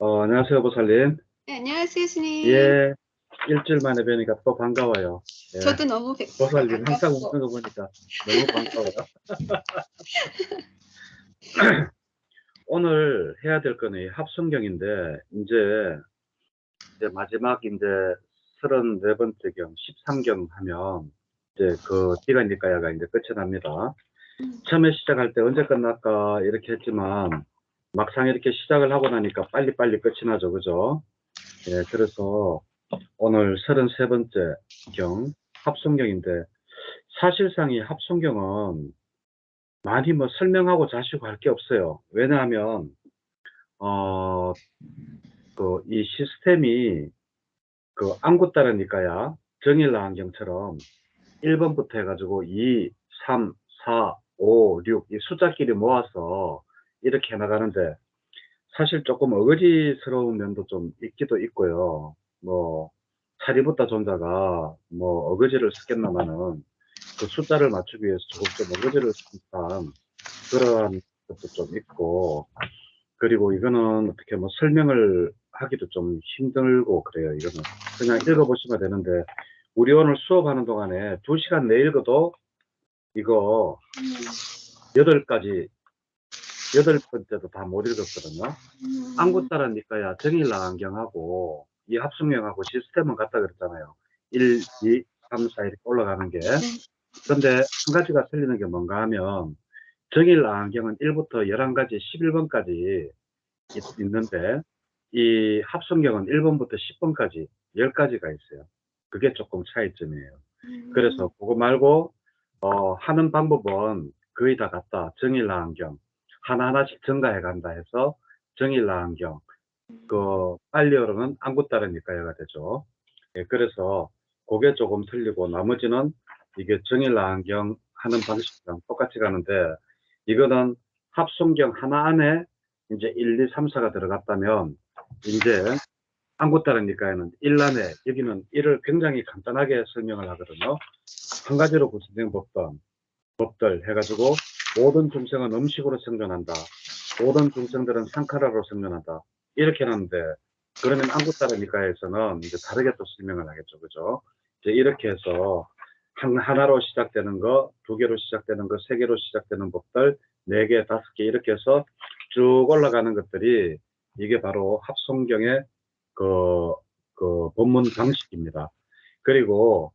안녕하세요, 보살님. 네, 안녕하세요, 스님. 예, 일주일 만에 뵈니까 또 반가워요. 예, 저도 너무 보살님 항상 웃는 반갑고. 거 보니까 너무 반가워요. 오늘 해야 될 거는 이 합성경인데, 이제 마지막 이제 34번째 경, 13경 하면, 이제 그 디가니까야가 이제 끝이 납니다. 처음에 시작할 때 언제 끝날까 이렇게 했지만, 막상 이렇게 시작을 하고 나니까 빨리빨리 끝이 나죠, 그죠? 예, 그래서 오늘 33번째 경, 합성경인데, 사실상 이 합성경은 많이 뭐 설명하고 자시고 할 게 없어요. 왜냐하면, 어, 이 시스템이 그 안구 따르니까야 정일라안경처럼 1번부터 해가지고 2, 3, 4, 5, 6, 이 숫자끼리 모아서 이렇게 나가는데, 사실 조금 어거지스러운 면도 좀 있기도 있고요. 뭐, 사리부타 존자가 뭐 어거지를 쓰겠나마는 그 숫자를 맞추기 위해서 조금 좀 어거지를 쓴 그러한 것도 좀 있고, 그리고 이거는 어떻게 뭐 설명을 하기도 좀 힘들고 그래요. 이거는 그냥 읽어보시면 되는데, 우리 오늘 수업하는 동안에 2시간 내 읽어도 이거 8가지, 8번째도 다 못 읽었거든요. 안구따라 니까야 정일라 안경하고 이 합성형하고 시스템은 같다 그랬잖아요. 1, 2, 3, 4 이렇게 올라가는 게. 근데 한 가지가 틀리는 게 뭔가 하면, 정일 안경은 1부터 11가지, 11번까지 있는데, 이 합성경은 1번부터 10번까지 10가지가 있어요. 그게 조금 차이점이에요. 그래서 그거 말고, 하는 방법은 거의 다 같다. 정일 안경. 하나하나씩 증가해 간다 해서 정일 안경. 빨리어로는 안구 따르니까요가 되죠. 예, 그래서 그게 조금 틀리고 나머지는 이게 정일 안경 하는 방식이랑 똑같이 가는데, 이거는 합성경 하나 안에 이제 1, 2, 3, 4가 들어갔다면, 이제 안구 따르니까요는 1 안에, 여기는 1을 굉장히 간단하게 설명을 하거든요. 한 가지로 구성된 법들 해가지고, 모든 중생은 음식으로 생존한다. 모든 중생들은 상카라로 생존한다. 이렇게 하는데, 그러면 안구따르니까에서는 이제 다르게 또 설명을 하겠죠. 그죠? 이제 이렇게 해서 하나로 시작되는 거, 2개로 시작되는 거, 3개로 시작되는 법들, 4개, 5개 이렇게 해서 쭉 올라가는 것들이 이게 바로 합성경의 그, 법문 방식입니다. 그리고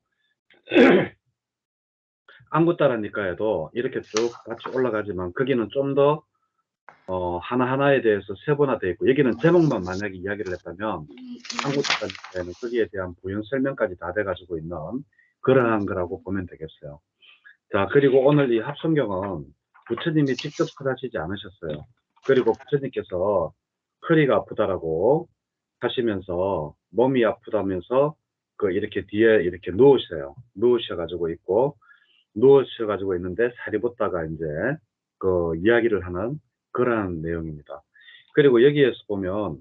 안구따라니까에도 이렇게 쭉 같이 올라가지만, 거기는 좀 더 하나하나에 대해서 세분화되어 있고, 여기는 제목만 만약에 이야기를 했다면, 안구따라니까에는 거기에 대한 부연 설명까지 다 돼가지고 있는 그러한 거라고 보면 되겠어요. 자, 그리고 오늘 이 합성경은 부처님이 직접 설하시지 않으셨어요. 그리고 부처님께서 허리가 아프다라고 하시면서 몸이 아프다면서 이렇게 뒤에 이렇게 누우셔가지고 있고, 누우셔가지고 있는데 사리부타가 이제 이야기를 하는 그러한 내용입니다. 그리고 여기에서 보면,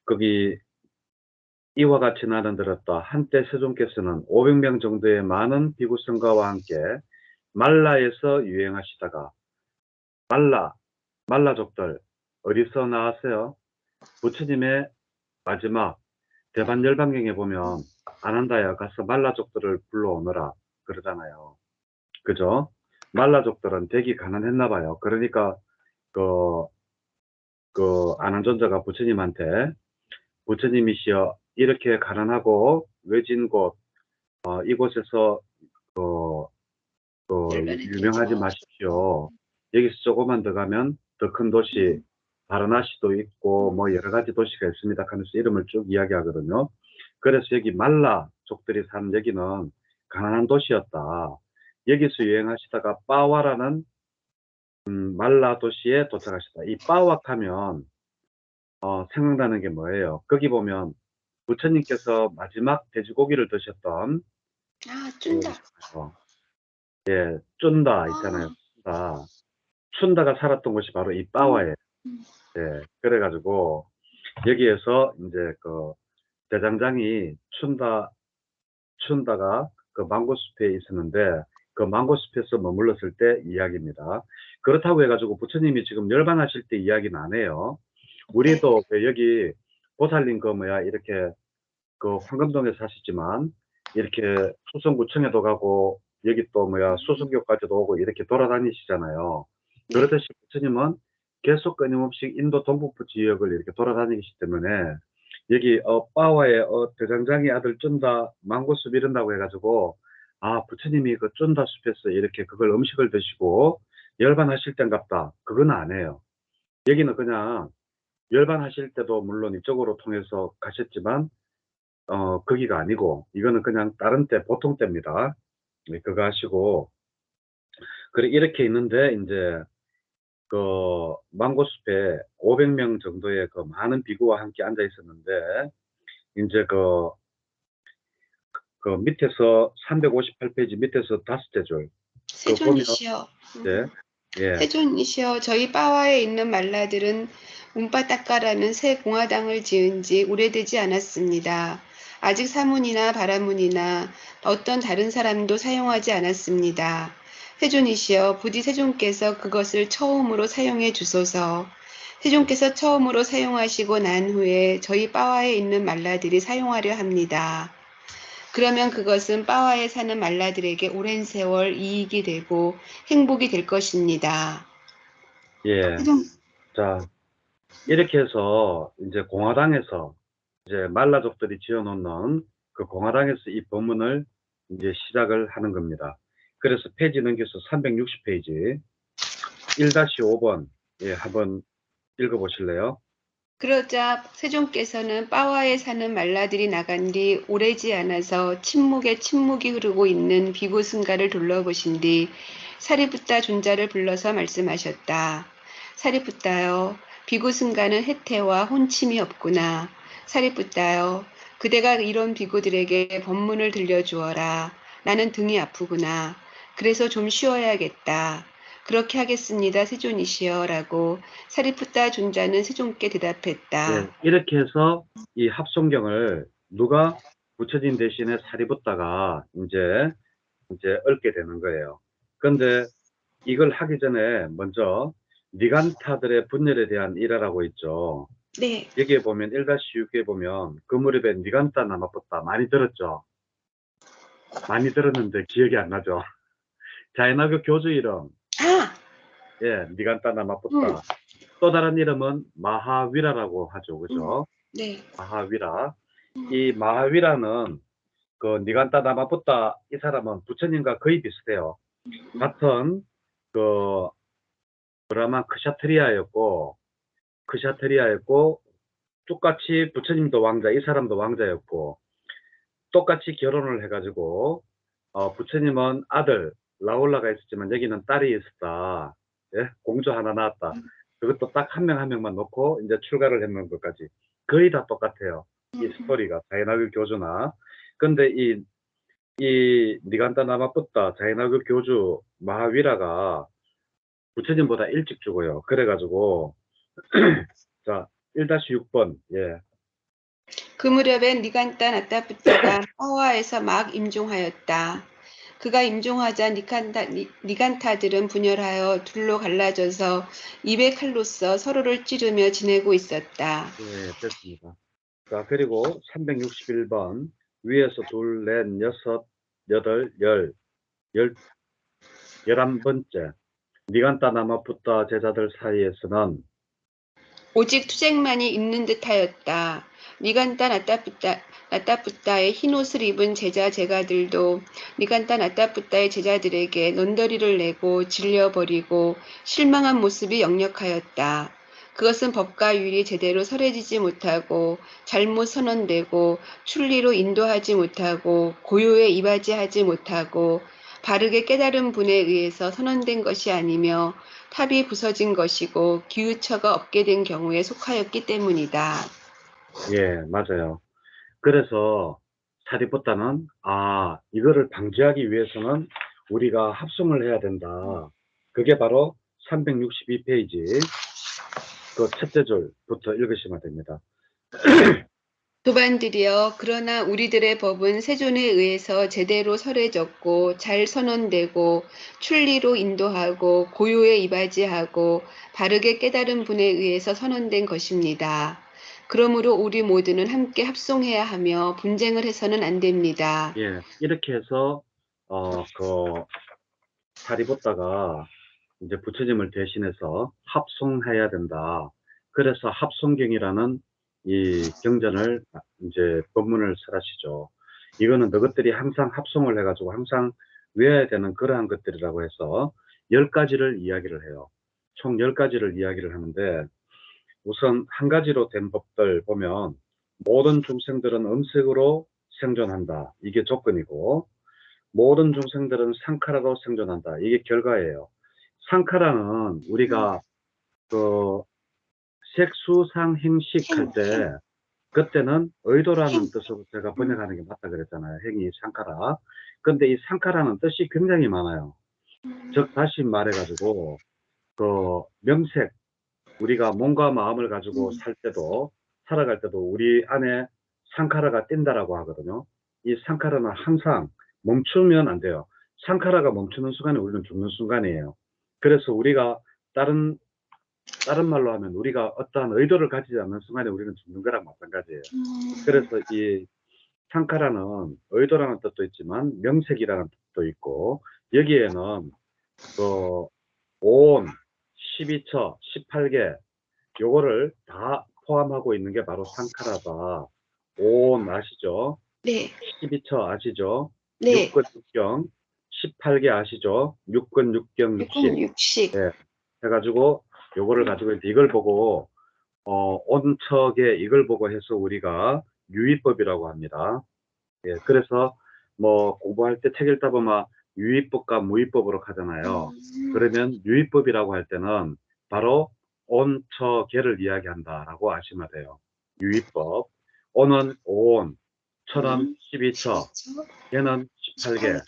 거기 이와 같이 나는 들었다. 한때 세존께서는 500명 정도의 많은 비구성가와 함께 말라에서 유행하시다가, 말라족들 어디서 나왔어요? 부처님의 마지막 대반열반경에 보면 아난다야 가서 말라족들을 불러오너라 그러잖아요. 그죠? 말라족들은 되게 가난했나 봐요. 그러니까 그, 아난존자가 부처님한테, 부처님이시여 이렇게 가난하고 외진 곳, 이곳에서 열반의 유명하지 되죠. 마십시오. 여기서 조금만 더 가면 더 큰 도시 바라나시도 있고 뭐 여러 가지 도시가 있습니다 하면서 이름을 쭉 이야기하거든요. 그래서 여기 말라족들이 사는 여기는 가난한 도시였다. 여기서 유행하시다가 빠와라는 말라 도시에 도착하셨다. 이 빠왁 하면 생각나는 게 뭐예요? 거기 보면 부처님께서 마지막 돼지고기를 드셨던 쭌다. 쫀다 있잖아요. 아, 춘다가 살았던 곳이 바로 이 음, 빠와예요. 예, 그래가지고 여기에서 이제 대장장이 춘다가 망고숲에 있었는데, 망고숲에서 머물렀을 때 이야기입니다. 그렇다고 해가지고 부처님이 지금 열반하실 때 이야기는 안 해요. 우리도 그 여기 보살님 그 뭐야 이렇게 그 황금동에 사시지만 이렇게 수성구청에도 가고 여기 또 뭐야 수성교까지도 오고 이렇게 돌아다니시잖아요. 네. 그러듯이 부처님은 계속 끊임없이 인도 동북부 지역을 이렇게 돌아다니기 때문에 여기 빠와의 대장장이 아들 쭌다 망고숲 이런다고 해가지고 아 부처님이 그 쭌다 숲에서 이렇게 그걸 음식을 드시고 열반하실 땐갑다 그건 안 해요. 여기는 그냥 열반하실 때도 물론 이쪽으로 통해서 가셨지만 거기가 아니고 이거는 그냥 다른 때 보통 때입니다. 네, 그거 하시고 그래 이렇게 있는데 이제 그 망고숲에 500명 정도의 그 많은 비구와 함께 앉아 있었는데 이제 그 밑에서 358페이지 밑에서 다섯째 줄 그 보면 세존이시여. 네, 예, 세존이시여, 저희 빠와에 있는 말라들은 운바따까라는 새 공화당을 지은 지 오래되지 않았습니다. 아직 사문이나 바라문이나 어떤 다른 사람도 사용하지 않았습니다. 세존이시여, 부디 세존께서 그것을 처음으로 사용해 주소서. 세존께서 처음으로 사용하시고 난 후에 저희 빠와에 있는 말라들이 사용하려 합니다. 그러면 그것은 빠와에 사는 말라들에게 오랜 세월 이익이 되고 행복이 될 것입니다. 예. 자, 이렇게 해서 이제 공화당에서 이제 말라족들이 지어놓는 그 공화당에서 이 법문을 이제 시작을 하는 겁니다. 그래서 페이지 넘겨서 360페이지 1-5번 예, 한번 읽어보실래요? 그러자 세종께서는 빠와에 사는 말라들이 나간 뒤 오래지 않아서 침묵에 침묵이 흐르고 있는 비구 승가를 둘러보신 뒤 사리붓다 존자를 불러서 말씀하셨다. 사리붓다여, 비구 승가는 해태와 혼침이 없구나. 사리붓다여, 그대가 이런 비구들에게 법문을 들려주어라. 나는 등이 아프구나. 그래서 좀 쉬어야겠다. 그렇게 하겠습니다, 세존이시여. 라고 사리푸타 존자는 세존께 대답했다. 예, 이렇게 해서 이 합성경을 누가 부처님 대신에 사리붓다가 이제 얽게 되는 거예요. 그런데 이걸 하기 전에 먼저 니간타들의 분열에 대한 일화라고 있죠. 네, 여기에 보면 1-6에 보면 그 무렵에 니간타 나마붓다 많이 들었죠. 많이 들었는데 기억이 안 나죠. 자이나그 교주 이름 아, 예, 니간타 나마붓다. 또 다른 이름은 마하위라라고 하죠. 그죠? 네, 마하위라. 이 마하위라는 그 니간타 나마붓다 이 사람은 부처님과 거의 비슷해요. 같은 그 브라만 크샤트리아였고 똑같이 부처님도 왕자 이 사람도 왕자였고 똑같이 결혼을 해가지고 부처님은 아들 라올라가 있었지만 여기는 딸이 있었다. 예? 공주 하나 낳았다. 그것도 딱 한 명 한 명만 놓고 이제 출가를 했는 것까지 거의 다 똑같아요. 이 스토리가 자이나그 교주나 근데 이 니간타 나마붓다 자이나그 교주 마하위라가 부처님보다 일찍 죽어요. 그래가지고 자 1-6번 예. 그 무렵엔 니간타 나타부타가 파와에서 막 임종하였다. 그가 임종하자 니간타들은 분열하여 둘로 갈라져서 입에 칼로써 서로를 찌르며 지내고 있었다. 예, 됐습니다. 자, 그리고 361번 위에서 둘, 넷, 여섯, 여덟, 열, 11번째 니간타 나마푸타 제자들 사이에서는 오직 투쟁만이 있는 듯하였다. 니간타 나타푸타의 흰옷을 입은 제자들도 니간타 나타푸타의 제자들에게 넌더리를 내고 질려버리고 실망한 모습이 역력하였다. 그것은 법과 율이 제대로 설해지지 못하고 잘못 선언되고 출리로 인도하지 못하고 고요에 이바지하지 못하고 바르게 깨달은 분에 의해서 선언된 것이 아니며 탑이 부서진 것이고 기우처가 없게 된 경우에 속하였기 때문이다. 예, 맞아요. 그래서 사리푸타는 이거를 방지하기 위해서는 우리가 합성을 해야 된다. 그게 바로 362페이지 그 첫째 줄부터 읽으시면 됩니다. 도반들이여, 그러나 우리들의 법은 세존에 의해서 제대로 설해졌고 잘 선언되고 출리로 인도하고 고요에 이바지하고 바르게 깨달은 분에 의해서 선언된 것입니다. 그러므로 우리 모두는 함께 합송해야 하며 분쟁을 해서는 안 됩니다. 예, 이렇게 해서 그 사리부타가 이제 부처님을 대신해서 합송해야 된다. 그래서 합송경이라는 이 경전을 이제 법문을 설하시죠. 이거는 너것들이 항상 합송을 해가지고 항상 외워야 되는 그러한 것들이라고 해서 10가지를 이야기를 해요. 총 10가지를 이야기를 하는데, 우선 한 가지로 된 법들 보면 모든 중생들은 음색으로 생존한다. 이게 조건이고, 모든 중생들은 상카라로 생존한다. 이게 결과예요. 상카라는 우리가 그 색수상 행식 할 때, 그때는 의도라는 뜻으로 제가 번역하는 게 맞다 그랬잖아요. 행이 상카라. 근데 이 상카라는 뜻이 굉장히 많아요. 즉 다시 말해가지고 그 명색, 우리가 몸과 마음을 가지고 살 때도, 살아갈 때도 우리 안에 상카라가 뛴다라고 하거든요. 이 상카라는 항상 멈추면 안 돼요. 상카라가 멈추는 순간에 우리는 죽는 순간이에요. 그래서 우리가 다른 말로 하면 우리가 어떠한 의도를 가지지 않는 순간에 우리는 죽는 거랑 마찬가지예요. 그래서 이 상카라는 의도라는 뜻도 있지만 명색이라는 뜻도 있고, 여기에는 그 온, 12처, 18개 요거를 다 포함하고 있는 게 바로 상카라다. 온 아시죠? 네, 12처 아시죠? 네. 육근 육경 18개 아시죠? 육근 육경 육군 육식. 육식. 예, 해가지고 요거를 가지고 이제 이걸 보고 온척에 이걸 보고 해서 우리가 유의법이라고 합니다. 예, 그래서 뭐 공부할 때 책 읽다 보면 유의법과 무의법으로 가잖아요. 그러면 유의법이라고 할 때는 바로 온처계를 이야기한다라고 아시면 돼요. 유의법. 온은 온, 처는 12처, 계는 18개.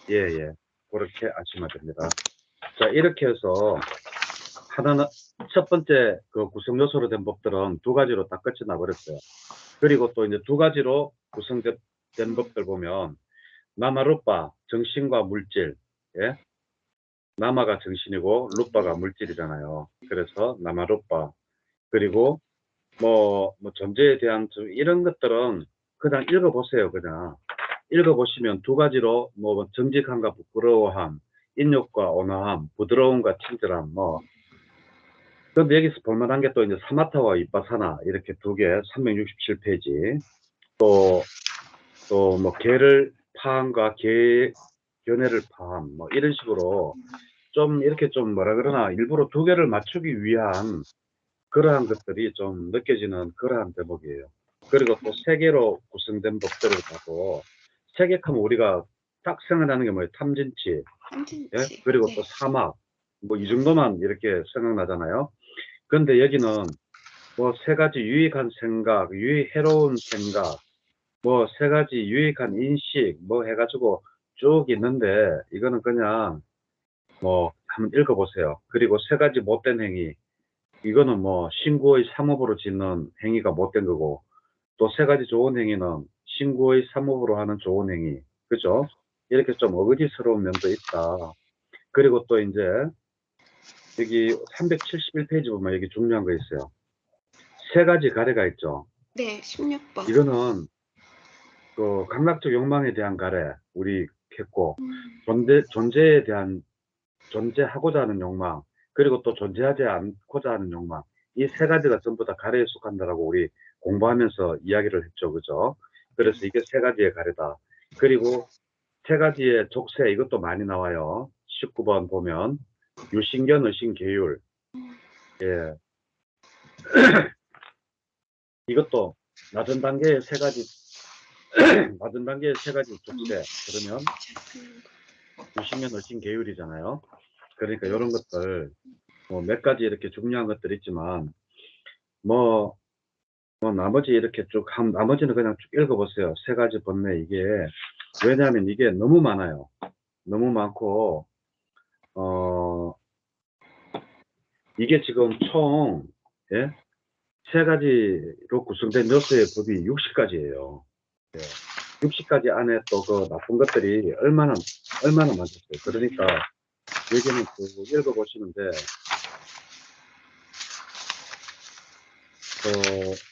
예, 예. 그렇게 아시면 됩니다. 자, 이렇게 해서 하나는 첫 번째 그 구성 요소로 된 법들은 두 가지로 다 끝이 나버렸어요. 그리고 또 이제 두 가지로 구성된 법들 보면 나마루빠, 정신과 물질. 예? 나마가 정신이고 루빠가 물질이잖아요. 그래서 나마루빠. 그리고 뭐 존재에 대한 이런 것들은 그냥 읽어보세요. 그냥 읽어보시면 두 가지로 뭐 정직함과 부끄러워함, 인욕과 온화함, 부드러움과 친절함, 뭐. 근데 여기서 볼만한 게 또 이제 사마타와 이빠사나 이렇게 두 개, 367페이지. 또 뭐 개를 파함과 견해를 파함, 뭐 이런 식으로 좀 이렇게 좀 뭐라 그러나 일부러 두 개를 맞추기 위한 그러한 것들이 좀 느껴지는 그러한 대목이에요. 그리고 또 세 개로 구성된 법들을 봐도, 세계하면 우리가 딱 생각나는 게 뭐예요? 탐진치, 예? 그리고 또 사막, 뭐 이 정도만 이렇게 생각나잖아요. 근데 여기는 뭐 세 가지 유익한 생각, 해로운 생각, 뭐 세 가지 유익한 인식, 뭐 해가지고 쭉 있는데, 이거는 그냥 뭐 한번 읽어보세요. 그리고 세 가지 못된 행위, 이거는 뭐 신구의 삼업으로 짓는 행위가 못된 거고, 또 세 가지 좋은 행위는 신구의 삼업으로 하는 좋은 행위. 그죠? 이렇게 좀 어거지스러운 면도 있다. 그리고 또 이제 여기 371페이지 보면 여기 중요한 거 있어요. 세 가지 가래가 있죠. 네, 16번. 이거는 그 감각적 욕망에 대한 가래 우리 했고, 존재에 대한, 존재하고자 하는 욕망, 그리고 또 존재하지 않고자 하는 욕망, 이 세 가지가 전부 다 가래에 속한다라고 우리 공부하면서 이야기를 했죠. 그죠? 그래서 이게 세 가지의 가래다. 그리고 세 가지의 족쇄, 이것도 많이 나와요. 19번 보면 유신견, 의신, 계율. 예, 이것도 낮은 단계의 세 가지 낮은 단계의 세 가지 족쇄. 그러면 유신견, 의신, 계율이잖아요. 그러니까 이런 것들 뭐 몇 가지 이렇게 중요한 것들 있지만, 뭐 나머지 이렇게 쭉 나머지는 그냥 쭉 읽어보세요. 세 가지 번뇌. 이게 왜냐하면 이게 너무 많아요. 너무 많고 이게 지금 총, 예? 세 가지로 구성된 요소의 법이 60가지예요. 60가지 안에 또 그 나쁜 것들이 얼마나 많겠어요. 그러니까 여기는 쭉 읽어보시는데,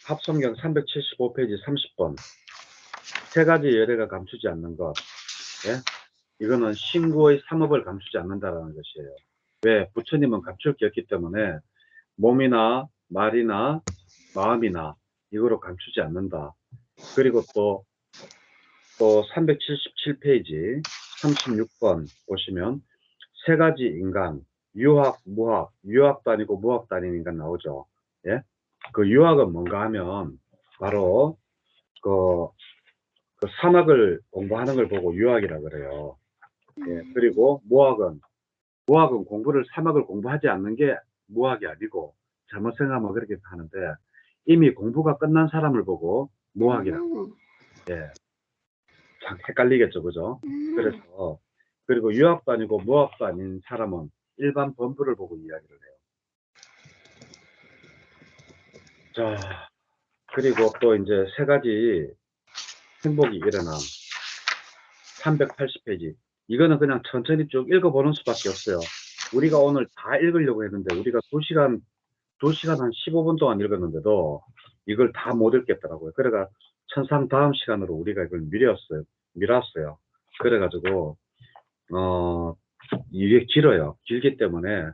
합성경 375페이지 30번. 세 가지 열애가 감추지 않는 것. 예? 이거는 신구의 삼업을 감추지 않는다라는 것이에요. 왜? 부처님은 감출 게 없기 때문에 몸이나 말이나 마음이나 이거로 감추지 않는다. 그리고 또 377페이지 36번 보시면 세 가지 인간, 유학, 무학, 유학도 아니고 무학도 아닌 인간 나오죠. 예? 그 유학은 뭔가 하면 바로 그 산학을 공부하는 걸 보고 유학이라 그래요. 예, 그리고 무학은 공부를 사막을 공부하지 않는 게 무학이 아니고, 잘못 생각하면 그렇게 하는데 이미 공부가 끝난 사람을 보고 무학이라고. 예, 참 헷갈리겠죠, 그죠? 그래서 그리고 유학도 아니고 무학도 아닌 사람은 일반 범부를 보고 이야기를 해요. 자, 그리고 또 이제 세 가지 행복이 일어남 380페이지. 이거는 그냥 천천히 쭉 읽어보는 수밖에 없어요. 우리가 오늘 다 읽으려고 했는데 우리가 2시간 한 15분 동안 읽었는데도 이걸 다 못 읽겠더라고요. 그래가 천상 다음 시간으로 우리가 이걸 밀었어요. 그래가지고 이게 길어요. 길기 때문에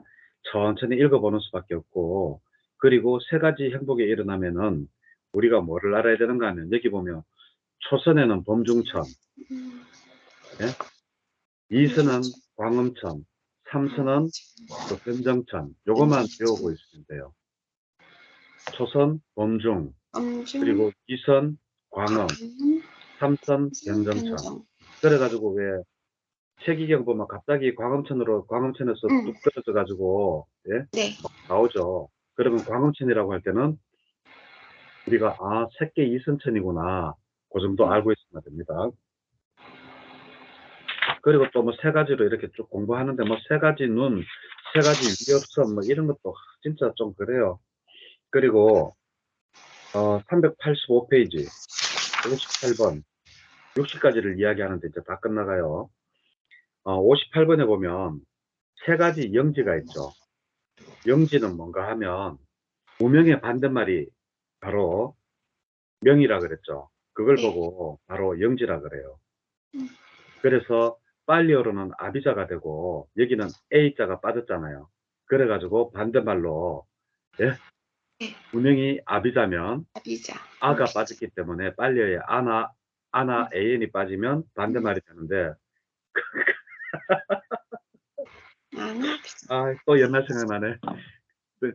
천천히 읽어보는 수밖에 없고, 그리고 세 가지 행복이 일어나면은 우리가 뭐를 알아야 되는가 하면, 여기 보면 초선에는 범중천, 예? 2선은 광음천, 3선은 변정천. 요것만 배우고 있으면 돼요. 초선, 범중, 그리고 2선, 광음, 3선, 변정천. 그래가지고 왜 최기경 보면 갑자기 광음천에서 뚝 떨어져가지고, 예? 네. 나오죠. 그러면 광음천이라고 할 때는 우리가 새끼 이선천이구나, 그 정도 알고 있으면 됩니다. 그리고 또 뭐 세 가지로 이렇게 쭉 공부하는데, 뭐 세 가지 눈, 세 가지 위협성, 뭐 이런 것도 진짜 좀 그래요. 그리고 385페이지 58번 60가지를 이야기하는데 이제 다 끝나가요. 58번에 보면 세 가지 영지가 있죠. 영지는 뭔가 하면 무명의 반대말이 바로 명이라 그랬죠. 그걸 네. 보고 바로 영지라 그래요. 그래서 빨리어로는 아비자가 되고, 여기는 A자가 빠졌잖아요. 그래가지고 반대말로, 예? 네. 무명이 아비자면 아비자. 아가 빠졌기 때문에 빨리어에 아나 AN이 빠지면 반대말이 되는데, 또 옛날 생각나네.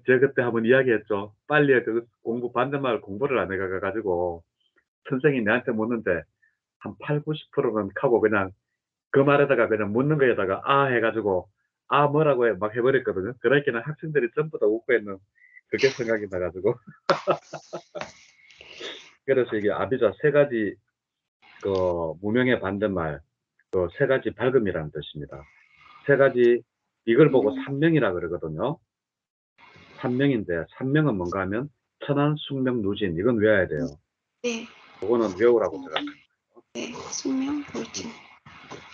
제가 그때 한번 이야기했죠. 빨리에 그 반대말 공부를 안 해가지고 선생님이 내한테 묻는데 한 8, 90%는 하고 그냥 그 말에다가 그냥 묻는 거에다가 해가지고 뭐라고 막 해버렸거든요. 그러니까 학생들이 전부 다 웃고 있는 그게 생각이 나가지고. 그래서 이게 아비자 세 가지 무명의 반대말 세 가지 밝음이라는 뜻입니다. 세 가지, 이걸 보고 삼명이라 그러거든요. 삼명인데 삼명은 뭔가 하면 천안, 숙명, 누진, 이건 외워야 돼요. 네. 그거는 외우라고 제가. 네. 숙명, 누진.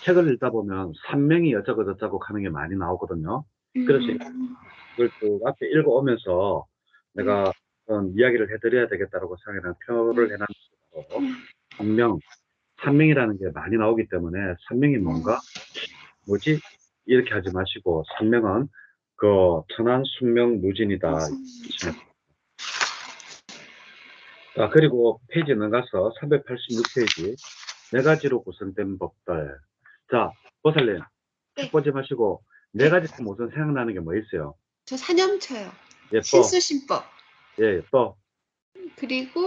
책을 읽다 보면 삼명이 어쩌고 저쩌고 하는 게 많이 나오거든요. 그래서 이걸 또 앞에 읽어오면서 내가 이야기를 해드려야 되겠다고 생각해서 표를 해놨어요. 삼명이라는 게 많이 나오기 때문에 삼명이 뭔가, 뭐지? 이렇게 하지 마시고 삼명은 천안, 숙명, 누진이다. 자, 그리고 페이지 넘어가서 386페이지 네 가지로 구성된 법들. 자, 보살님, 네. 책 보지 마시고 네 가지 하면 우선 생각나는 게 뭐 있어요? 저 사념처요. 예뻐. 신수신법. 예, 또. 그리고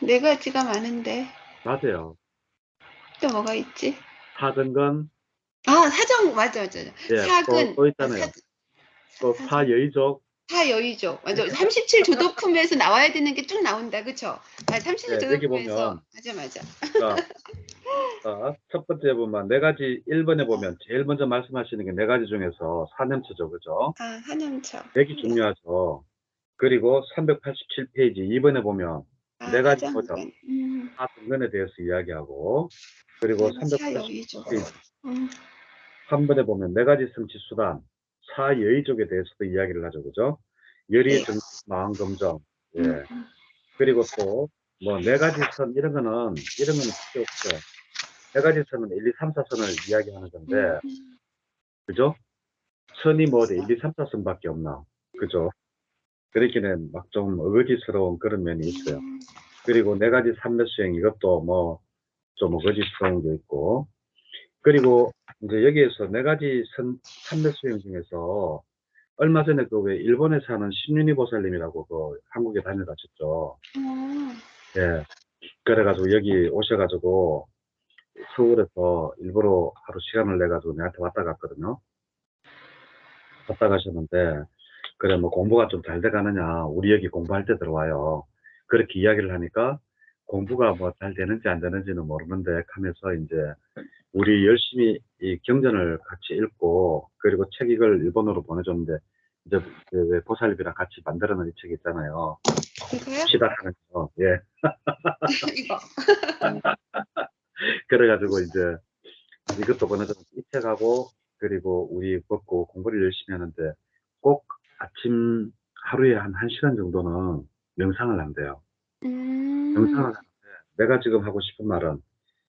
네 가지가 많은데 맞아요. 또 뭐가 있지? 사등건. 사정 맞아. 예, 사근. 또 있잖아요. 또 사여의족. 사여의족. 맞아. 37조도품에서 나와야 되는 게 쭉 나온다. 그쵸? 예, 여기 보면 37조도품에서 맞아. 첫 번째 보면 네 가지, 1번에 보면 제일 먼저 말씀하시는 게 네 가지 중에서 사념처죠, 그죠? 사념처. 맥이 중요하죠. 그리고 387페이지 2번에 보면 네 가지 도전, 하자무관. 사등근에 대해서 이야기하고, 그리고 내가 사여의죠. 380페이지 음, 3번에 보면 네 가지 성취 수단, 사여의족에 대해서도 이야기를 하죠. 그죠? 열의 네. 정 마음 검정. 예. 음, 그리고 또 뭐 네 가지 선 이런 거는 필요 없죠. 네 가지 선은 1, 2, 3, 4선을 이야기하는 건데, 그죠? 선이 뭐 1, 2, 3, 4선밖에 없나? 그죠? 그렇기는 막 좀 어거지스러운 그런 면이 있어요. 그리고 네 가지 삼매 수행 이것도 뭐 좀 어거지스러운 게 있고, 그리고 이제 여기에서 네 가지 삼매 수행 중에서 얼마 전에 그 왜 일본에 사는 신윤희 보살님이라고 그 한국에 다녀가셨죠. 예. 그래가지고 여기 오셔가지고 서울에서 일부러 하루 시간을 내가지고 내한테 왔다 갔거든요. 왔다 가셨는데, 그래 뭐 공부가 좀 잘 돼가느냐, 우리 여기 공부할 때 들어와요. 그렇게 이야기를 하니까 공부가 뭐 잘 되는지 안 되는지는 모르는데 하면서 이제 우리 열심히 이 경전을 같이 읽고, 그리고 책 이걸 일본어로 보내줬는데, 이제 왜 보살비랑 같이 만들어놓은 이 책 있잖아요. 이거요? 시작하는 거. 예. 이거. 그래가지고 이제 이것도 보내줬는데 이 책하고, 그리고 우리 먹고 공부를 열심히 하는데 꼭 아침 하루에 한 1시간 정도는 명상을 한대요. 명상을 하는데, 내가 지금 하고 싶은 말은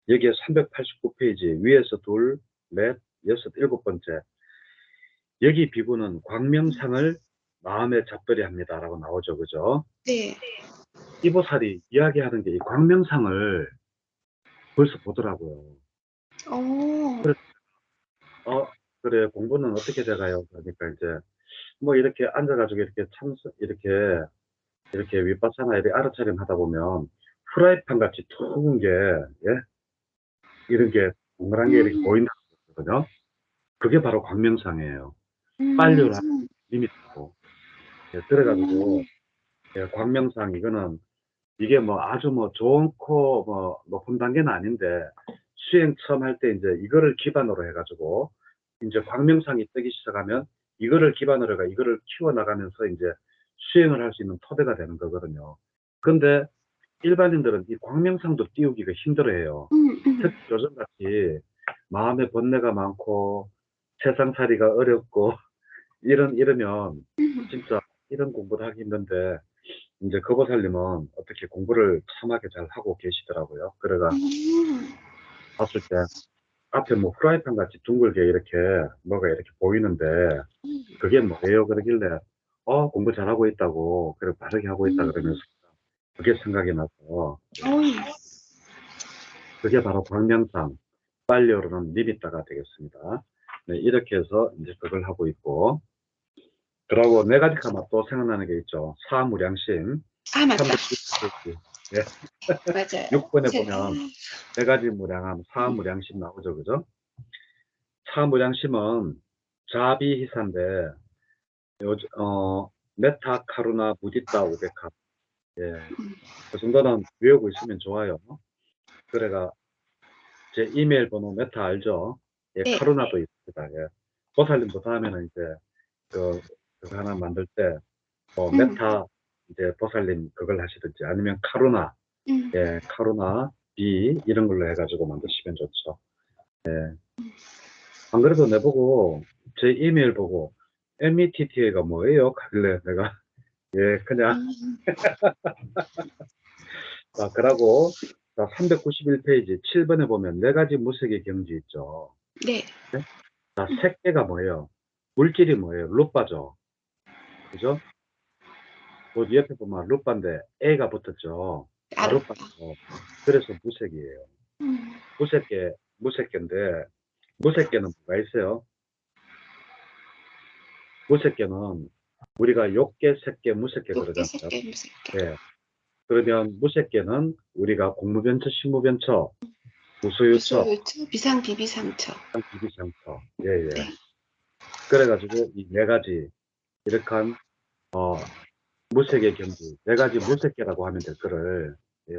여기에 389페이지 위에서 둘, 넷, 여섯, 일곱 번째, 여기 비구는 광명상을 마음에 잡들이 합니다라고 나오죠. 그죠? 네. 이보살이 이야기하는 게 이 광명상을 벌써 보더라고요. 오. 그래, 그래, 공부는 어떻게 돼가요? 그러니까 이제 뭐 이렇게 앉아가지고 이렇게 이렇게 윗바사나 이렇게 알아차림 하다 보면 프라이팬 같이 퉁은 게, 예? 이런 게 동그란 게 이렇게 보인다고 그러거든요. 그게 바로 광명상이에요. 빨류를 하는 음, 리미트고. 예, 그래가지고, 예, 광명상 이거는 이게 뭐 아주 뭐 좋고 뭐 높은 단계는 아닌데, 수행 처음 할 때 이제 이거를 기반으로 해가지고 이제 광명상이 뜨기 시작하면 이거를 기반으로 해가 이거를 키워나가면서 이제 수행을 할 수 있는 토대가 되는 거거든요. 근데 일반인들은 이 광명상도 띄우기가 힘들어해요. 특히 요즘같이 마음에 번뇌가 많고 세상살이가 어렵고 이러면 진짜 이런 공부를 하기 힘든데, 이제 거보살님은 어떻게 공부를 참하게 잘 하고 계시더라고요. 그래가 봤을 때 앞에 뭐 프라이팬 같이 둥글게 이렇게 뭐가 이렇게 보이는데, 그게 뭐예요? 그러길래 공부 잘하고 있다고, 그리고 바르게 하고 있다 그러면서 그게 생각이 나서, 그게 바로 광명상 빨리 오르는 리미터가 되겠습니다. 네, 이렇게 해서 이제 그걸 하고 있고, 그러고 네 가지 가마 또 생각나는 게 있죠. 사무량심. 아, 맞다. 390페이지. 예. 맞아요. 6번에 제가, 보면 네 가지 무량함, 사무량심 나오죠. 그죠? 사무량심은 자비희사인데, 메타, 카루나, 무디타, 우베카. 예. 그 정도는 외우고 있으면 좋아요. 그래가 제 이메일 번호 메타 알죠? 예, 네. 카루나도 있습니다. 예. 보살님도 다음에는 이제 그거 하나 만들 때, 메타, 이제 보살님 그걸 하시든지 아니면 카루나, 음, 예, 카루나, B 이런 걸로 해가지고 만드시면 좋죠. 안 그래도 내보고 제 이메일 보고 METTA가 뭐예요? 하길래 내가 예, 그냥 그러고 391페이지 7번에 보면 네 가지 무색의 경지 있죠. 네. 네? 자, 색계가 뭐예요? 물질이 뭐예요? 루빠죠. 그죠? 그 옆에 보면 루빠인데 A가 붙었죠. 알아. 아루빠죠. 그래서 무색이에요. 무색계인데, 무색계는 뭐가 있어요? 무색계는 우리가 욕계, 색계, 무색계 높게 그러잖아요. 새게 무섭게. 예. 그러면 무색계는 우리가 공무변처, 신무변처, 무소유처, 무소유처, 비상, 비비상처. 비비상처. 예, 예. 네. 그래가지고 이 네 가지, 이렇게 한, 무색의 경지, 네 가지 무색계라고 하면 될 거를, 예,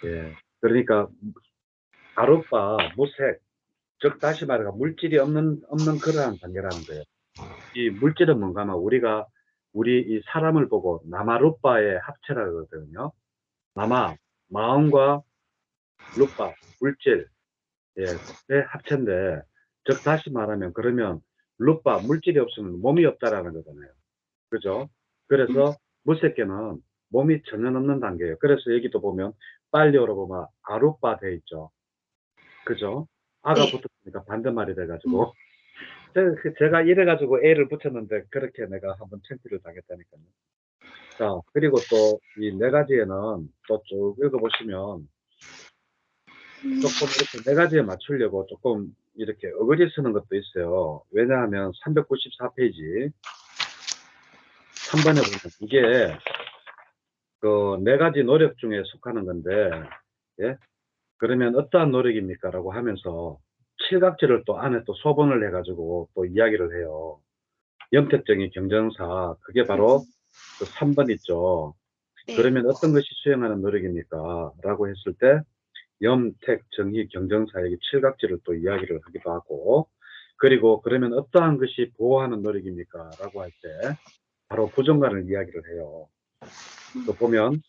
예. 그러니까, 아루빠, 무색, 즉, 다시 말해서 물질이 없는 그러한 단계라는 거예요. 이 물질은 뭔가 하면 우리가 우리 이 사람을 보고 나마루빠의 합체라 그러거든요. 나마, 마음과 루빠, 물질, 예, 의 합체인데, 즉 다시 말하면 그러면 루빠, 물질이 없으면 몸이 없다라는 거잖아요. 그죠? 그래서 무색계는 몸이 전혀 없는 단계예요. 그래서 여기도 보면 빨리오로 보면 아루빠 돼 있죠. 그죠? 아가 네. 붙었으니까 반대말이 돼가지고 제가 이래가지고 A를 붙였는데 그렇게 내가 한번 창피를 당했다니까요. 자, 그리고 또 이 네 가지에는 또 쭉 읽어보시면 조금 이렇게 네 가지에 맞추려고 조금 이렇게 어거지 쓰는 것도 있어요. 왜냐하면 394페이지 3번에 보면 이게 그 네 가지 노력 중에 속하는 건데, 예? 그러면 어떠한 노력입니까? 라고 하면서 칠각지를 또 안에 또 소분을 해가지고 또 이야기를 해요. 염택정의 경전사, 그게 바로 그 3번 있죠. 네. 그러면 어떤 것이 수행하는 노력입니까? 라고 했을 때 염택, 정의, 경전사에게 칠각지를 또 이야기를 하기도 하고, 그리고 그러면 어떠한 것이 보호하는 노력입니까? 라고 할 때 바로 부정관을 이야기를 해요. 또 보면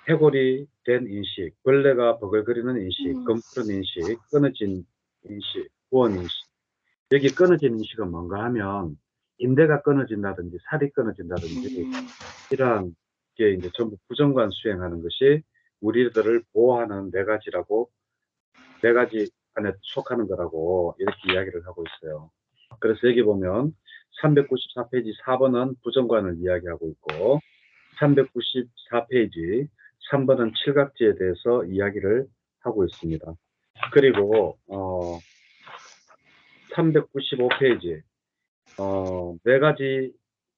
해골이 된 인식, 벌레가 버글거리는 인식, 검푸른 인식, 끊어진 인식, 구원 인식. 여기 끊어진 인식은 뭔가 하면 인대가 끊어진다든지 살이 끊어진다든지 이러한 게 이제 전부 부정관 수행하는 것이 우리들을 보호하는 네 가지라고, 네 가지 안에 속하는 거라고 이렇게 이야기를 하고 있어요. 그래서 여기 보면 394페이지 4번은 부정관을 이야기하고 있고 394페이지 3번은 칠각지에 대해서 이야기를 하고 있습니다. 그리고 395페이지 네 가지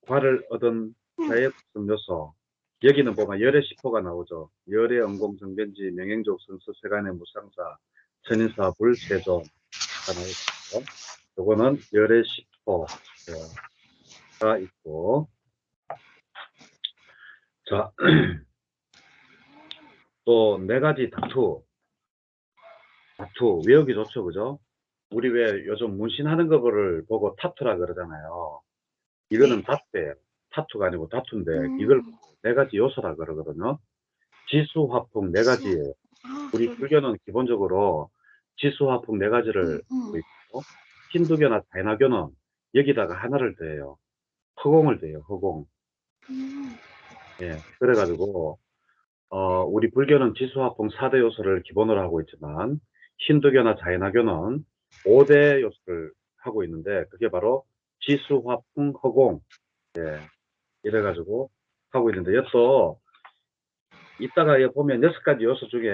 과를 얻은 자의 구성 요소. 여기는 보면 열의 10호가 나오죠. 열의 언공정변지, 명행족, 선수, 세간의 무상사, 천인사, 불, 세조가 나오죠. 요거는 열의 10호가 있고, 자, 또 네 가지 다투 외우기 좋죠, 그죠? 우리 왜 요즘 문신하는 거를 보고 타투라 그러잖아요. 이거는 네. 다투예요. 타투가 아니고 다투인데 이걸 음. 네 가지 요소라 그러거든요. 지수, 화풍 네 수. 가지예요. 아, 우리 그러네. 불교는 기본적으로 지수, 화풍 네 가지를 갖고 음. 있고 힌두교나 다이나교는 여기다가 하나를 더해요. 허공을 더해요. 허공. 음. 예. 그래가지고 우리 불교는 지수, 화풍 4대 요소를 기본으로 하고 있지만 힌두교나 자이나교는 5대 요소를 하고 있는데 그게 바로 지수, 화풍, 허공 이래가지고 하고 있는데 또 이따가 여 보면 6가지 요소 중에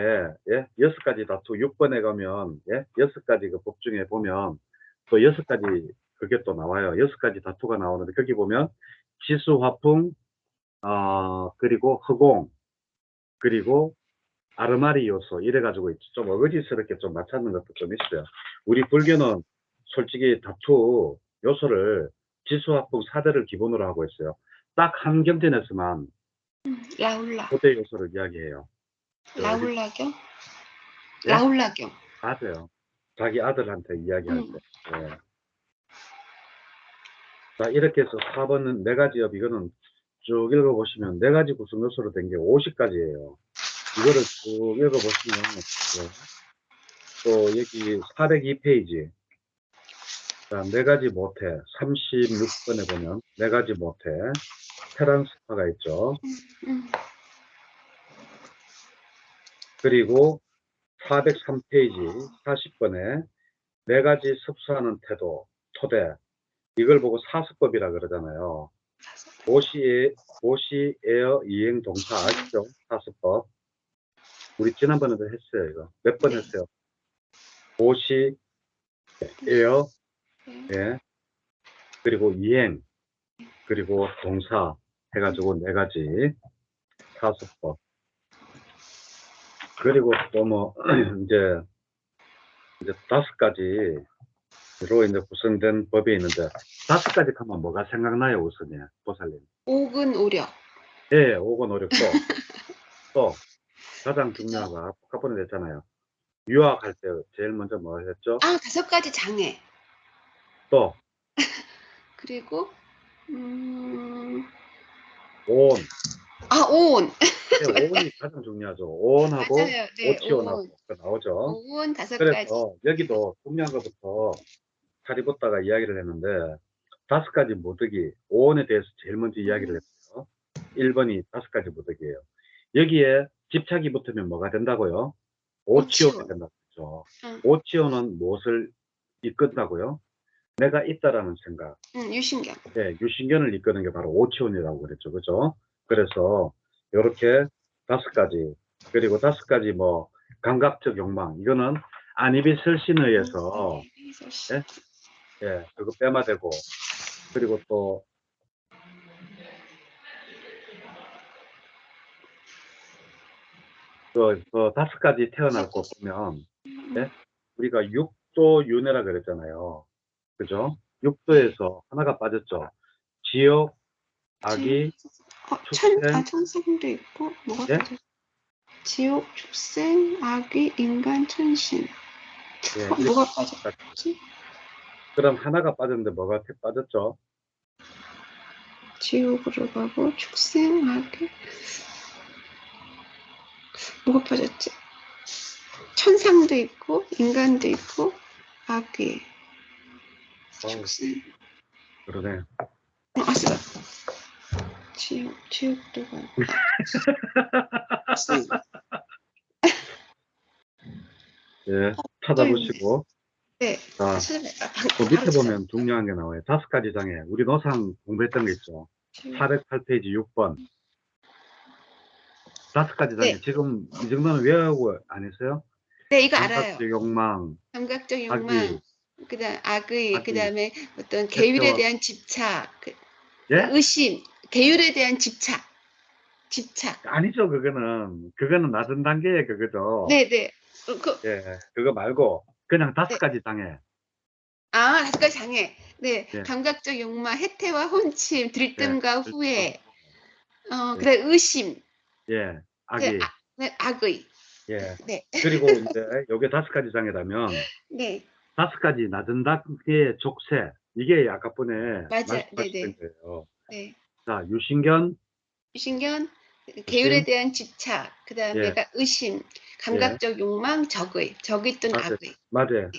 6가지 다투 6번에 가면 6가지 그 법 중에 보면 또 6가지 그게 또 나와요. 6가지 다투가 나오는데 거기 보면 지수, 화풍 그리고 허공 그리고 아르마리 요소 이래가지고 좀 어거지스럽게 좀 맞추는 것도 좀 있어요. 우리 불교는 솔직히 다투 요소를 지수화풍 4대를 기본으로 하고 있어요. 딱 한 경전에서만 라울라. 5대 요소를 이야기해요. 어디 라울라경? 예? 라울라경. 맞아요. 자기 아들한테 이야기할 음. 때. 예. 자, 이렇게 해서 4번은 네 가지 업 이거는 쭉 읽어보시면 네 가지 구성 요소로 된 게 50가지예요. 이거를 쭉 읽어보시면 또 여기 402페이지 자, 네 가지 모태 36번에 보면 네 가지 모태 테란스파가 있죠. 음. 그리고 403페이지 40번에 네 가지 습수하는 태도 토대 이걸 보고 사습법이라 그러잖아요. 보시에어 이행 동사 아시죠? 사습법. 우리 지난번에도 했어요, 이거. 몇 번 네. 했어요. 보시에어, 네. 예. 그리고 이행, 그리고 동사 해가지고 네 가지 사습법. 그리고 또 뭐, 이제 5가지로 이제 구성된 법이 있는데, 5가지 하면 뭐가 생각나요, 우선이? 보살님. 옥은 오력. 예, 오고 노력도, 또, 가장 그죠? 중요하가, 아까 됐잖아요. 유학할 때 제일 먼저 뭐 했죠? 아, 5가지 장애. 또, 그리고 음. 온. 아, 오온. 네, 오온이 가장 중요하죠. 오온하고 맞아요. 네, 오온. 오치온하고 그 나오죠. 오온 5가지. 그래서 여기도 중요한 것부터 차리부터가 이야기를 했는데 5가지 모드기, 오온에 대해서 제일 먼저 이야기를 했어요. 1번이 5가지 모드기예요. 여기에 집착이 붙으면 뭐가 된다고요? 오치온이 오치온. 된다고 했죠. 응, 오치온은 무엇을 이끈다고요? 내가 있다라는 생각. 응, 유신경. 네, 유신견을 이끄는 게 바로 오치온이라고 그랬죠. 그죠? 그래서 이렇게 5가지, 그리고 5가지 뭐 감각적 욕망, 이거는 안이비설신에 의해서 예, 예, 그거 뺨아대고, 그리고 또 그 5가지 태어날 거 보면 예, 우리가 육도 윤회라 그랬잖아요. 그죠? 육도에서 하나가 빠졌죠. 지옥, 지옥, 악이, 축생, 천생도 있고, 뭐가 예, 빠져? 지옥, 축생, 악귀, 인간, 천신. 예, 이렇게 뭐가 빠졌지? 그럼 하나가 빠졌는데 뭐가 빠졌죠? 지옥으로 가고, 축생, 악귀. 뭐가 빠졌지? 천상도 있고, 인간도 있고, 악귀, 어우, 축생. 그러네. 아싸. 지옥도 가고. 축생. 예, 또 있네. 찾아보시고. 네. 자, 그 바로 밑에 찾아. 보면 중요한 게 나와요. 5가지 장애. 우리 노상 공부했던 거 있죠. 408페이지 6번. 5가지 장애. 네. 지금 이 정도는 외우고 안 했어요? 네, 이거 알아요. 감각적 욕망, 감각적 욕망, 악의, 그다음 악의, 악의, 그다음에 어떤 계율에 해태와, 대한 집착, 예? 의심, 계율에 대한 집착, 집착. 아니죠. 그거는 낮은 단계의 그거죠. 네, 네. 예, 그거 말고, 그냥 다섯 네. 가지 장애. 아, 5가지 장애. 네, 예, 감각적 욕망, 해태와 혼침, 예, 들뜸과 그렇죠. 후회, 예, 그다음 의심, 예, 그 악의, 네, 악의. 예. 네, 그리고 이제 요게 5가지 장애라면, 네, 5가지 낮은 단계의 족쇄. 이게 아까 전에 맞아, 네, 말씀하셨던 네, 거예요. 네. 자, 유신견, 유신견, 계율에 유심, 대한 집착, 예, 그다음에가 의심, 예, 감각적 욕망, 적의 또는 맞아요. 악의. 맞아요.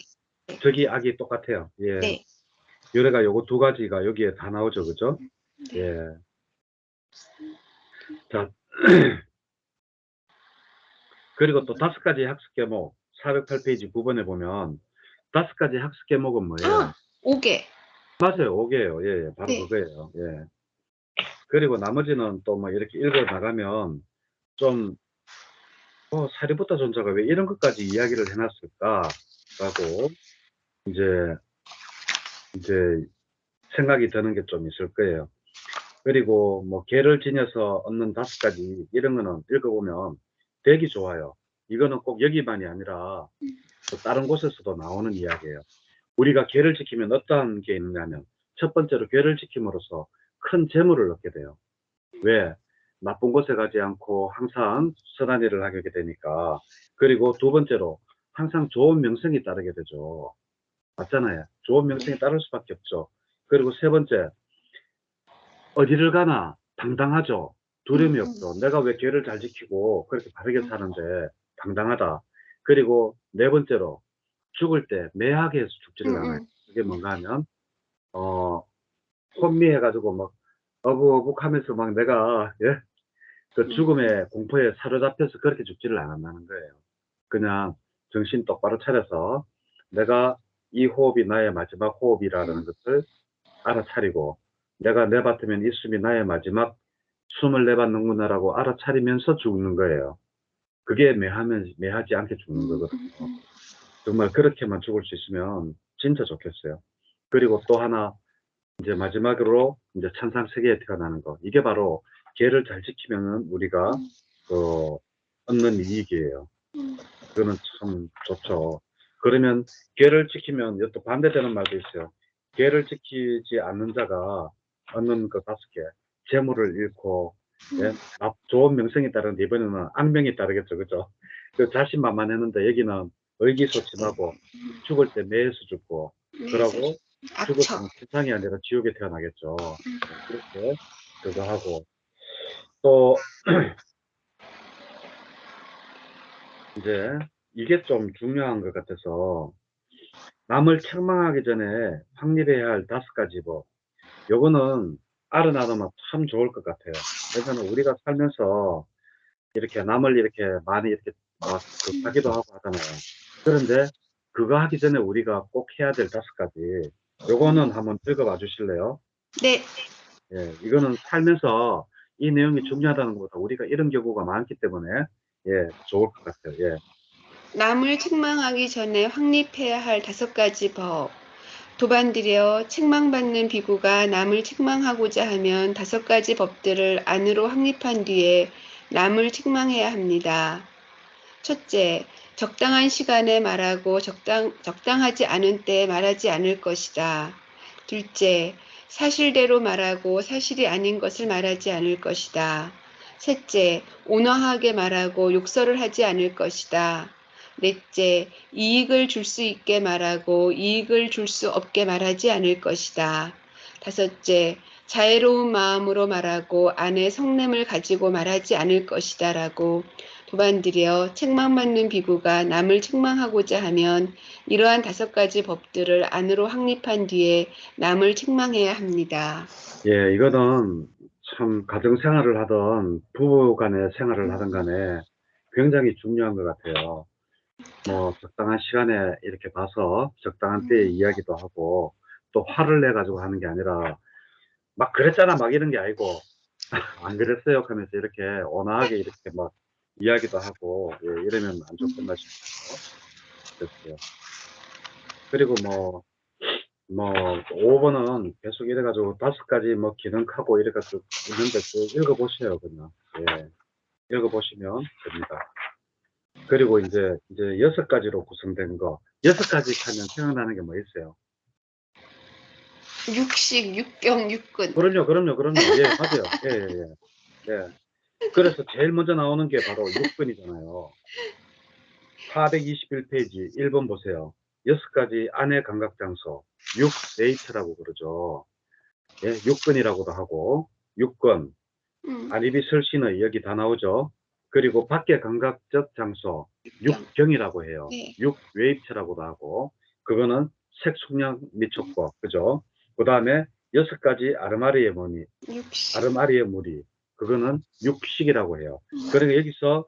네, 저기 악이 똑같아요. 예. 네, 요래가 요거 2가지가 여기에 다 나오죠. 그죠? 네. 예. 자, 그리고 또 5가지 학습 과목, 408페이지 9번에 보면 5가지 학습 과목은 뭐예요? 아, 5개. 맞아요. 5개예요. 예, 예, 바로 네. 그거예요. 예. 그리고 나머지는 또 뭐 이렇게 읽어 나가면 좀, 사리부타 존자가 왜 이런 것까지 이야기를 해놨을까라고 이제, 이제 생각이 드는 게 좀 있을 거예요. 그리고 뭐 개를 지녀서 얻는 5가지 이런 거는 읽어보면 되게 좋아요. 이거는 꼭 여기만이 아니라 또 다른 곳에서도 나오는 이야기예요. 우리가 개를 지키면 어떠한 게 있느냐면 첫 번째로 개를 지킴으로써 큰 재물을 얻게 돼요. 왜? 나쁜 곳에 가지 않고 항상 선한 일을 하게 되니까. 그리고 2번째로 항상 좋은 명성이 따르게 되죠. 맞잖아요. 좋은 명성이 따를 수밖에 없죠. 그리고 3번째, 어디를 가나 당당하죠. 두려움이 없죠. 내가 왜 죄를 잘 지키고 그렇게 바르게 사는데 당당하다. 그리고 4번째로 죽을 때 매하게 해서 죽지를 않아요. 그게 뭔가 하면 혼미해가지고 막 어북어북하면서 막 내가 예? 그 죽음의 공포에 사로잡혀서 그렇게 죽지를 않았다는 거예요. 그냥 정신 똑바로 차려서 내가 이 호흡이 나의 마지막 호흡이라는 것을 알아차리고 내가 내뱉으면 이 숨이 나의 마지막 숨을 내뱉는구나라고 알아차리면서 죽는 거예요. 그게 매하지 않게 죽는 거거든요. 정말 그렇게만 죽을 수 있으면 진짜 좋겠어요. 그리고 또 하나 이제 마지막으로 이제 천상 세계에 태어나는 거. 이게 바로 개를 잘 지키면은 우리가 그 얻는 이익이에요. 그거는 참 좋죠. 그러면 개를 지키면 또 반대되는 말도 있어요. 개를 지키지 않는 자가 얻는 그 5개, 재물을 잃고, 예? 좋은 명성이 따르는데 이번에는 악명이 따르겠죠. 그죠? 그 자신만만했는데 여기는 의기소침하고 죽을 때 매에서 죽고, 네, 그러고 악처. 죽었으면 천상이 아니라 지옥에 태어나겠죠. 예, 그렇게 그거 하고. 또 이제 이게 좀 중요한 것 같아서 남을 책망하기 전에 확립해야 할 5가지 법. 요거는 알아놔두면 참 좋을 것 같아요. 왜냐면 우리가 살면서 이렇게 남을 이렇게 많이 이렇게 막 하기도 하고 하잖아요. 그런데 그거 하기 전에 우리가 꼭 해야 될 5가지. 요거는 한번 읽어봐 주실래요? 네, 예, 이거는 살면서 이 내용이 중요하다는 것보다 우리가 이런 경우가 많기 때문에 예, 좋을 것 같아요. 예. 남을 책망하기 전에 확립해야 할 5가지 법. 도반드려 책망받는 비구가 남을 책망하고자 하면 5가지 법들을 안으로 확립한 뒤에 남을 책망해야 합니다. 첫째, 적당한 시간에 말하고 적당하지 않은 때 말하지 않을 것이다. 둘째, 사실대로 말하고 사실이 아닌 것을 말하지 않을 것이다. 셋째, 온화하게 말하고 욕설을 하지 않을 것이다. 넷째, 이익을 줄 수 있게 말하고 이익을 줄 수 없게 말하지 않을 것이다. 다섯째, 자애로운 마음으로 말하고 안에 성냄을 가지고 말하지 않을 것이다. 라고 도반드려 책망받는 비구가 남을 책망하고자 하면 이러한 5가지 법들을 안으로 확립한 뒤에 남을 책망해야 합니다. 예, 이거는 참 가정생활을 하던 부부 간의 생활을 하던 간에 굉장히 중요한 것 같아요. 뭐 적당한 시간에 이렇게 봐서 적당한 때에 이야기도 하고 또 화를 내 가지고 하는 게 아니라 막 그랬잖아 막 이런 게 아니고 안 그랬어요 하면서 이렇게 온화하게 이렇게 막 이야기도 하고 예, 이러면 안 좋겠나 싶어요. 그랬어요. 그리고 뭐 5번은 계속 이래 가지고 5가지 뭐 기능하고 이래가 쭉 있는데 쭉 읽어보세요 그냥. 예, 읽어보시면 됩니다. 그리고 이제 6가지로 구성된 거 6가지 하면 생각나는 게 뭐 있어요? 육식, 육경, 육근. 그럼요. 예, 맞아요. 예. 예. 그래서 제일 먼저 나오는 게 바로 6번이잖아요. 421페이지 1번 보세요. 6가지 아내 감각 장소. 6데이트라고 그러죠. 예, 6번이라고도 하고 6건 음, 아리비 설신의 여기 다 나오죠. 그리고 밖의 감각적 장소 육경. 6경이라고 해요. 네. 6웨이트라고도 하고 그거는 색숙량 미촉법 그죠. 그 다음에 6가지 육식. 아르마리의 무리 그거는 육식이라고 해요. 그러니까 여기서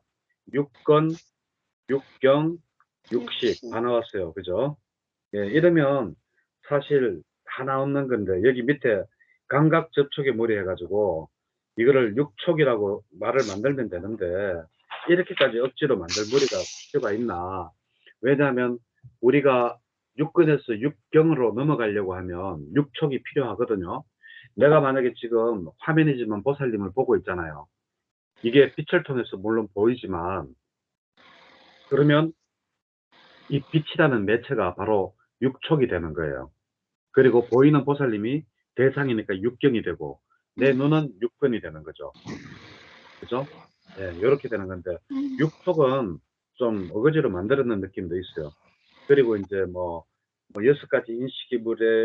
6건 6경 육식 육식. 다 나왔어요. 그죠. 예, 이러면 사실 다 나오는 건데 여기 밑에 감각 접촉의 무리 해가지고 이거를 육촉이라고 말을 만들면 되는데 이렇게까지 억지로 만들 무리가 필요가 있나. 왜냐하면 우리가 육근에서 육경으로 넘어가려고 하면 육촉이 필요하거든요. 내가 만약에 지금 화면이지만 보살님을 보고 있잖아요. 이게 빛을 통해서 물론 보이지만 그러면 이 빛이라는 매체가 바로 육촉이 되는 거예요. 그리고 보이는 보살님이 대상이니까 육경이 되고 내 눈은 육근이 되는 거죠. 그죠? 예, 이렇게 되는 건데 육촉은 좀 어거지로 만들어놓은 느낌도 있어요. 그리고 이제 뭐 6가지 인식이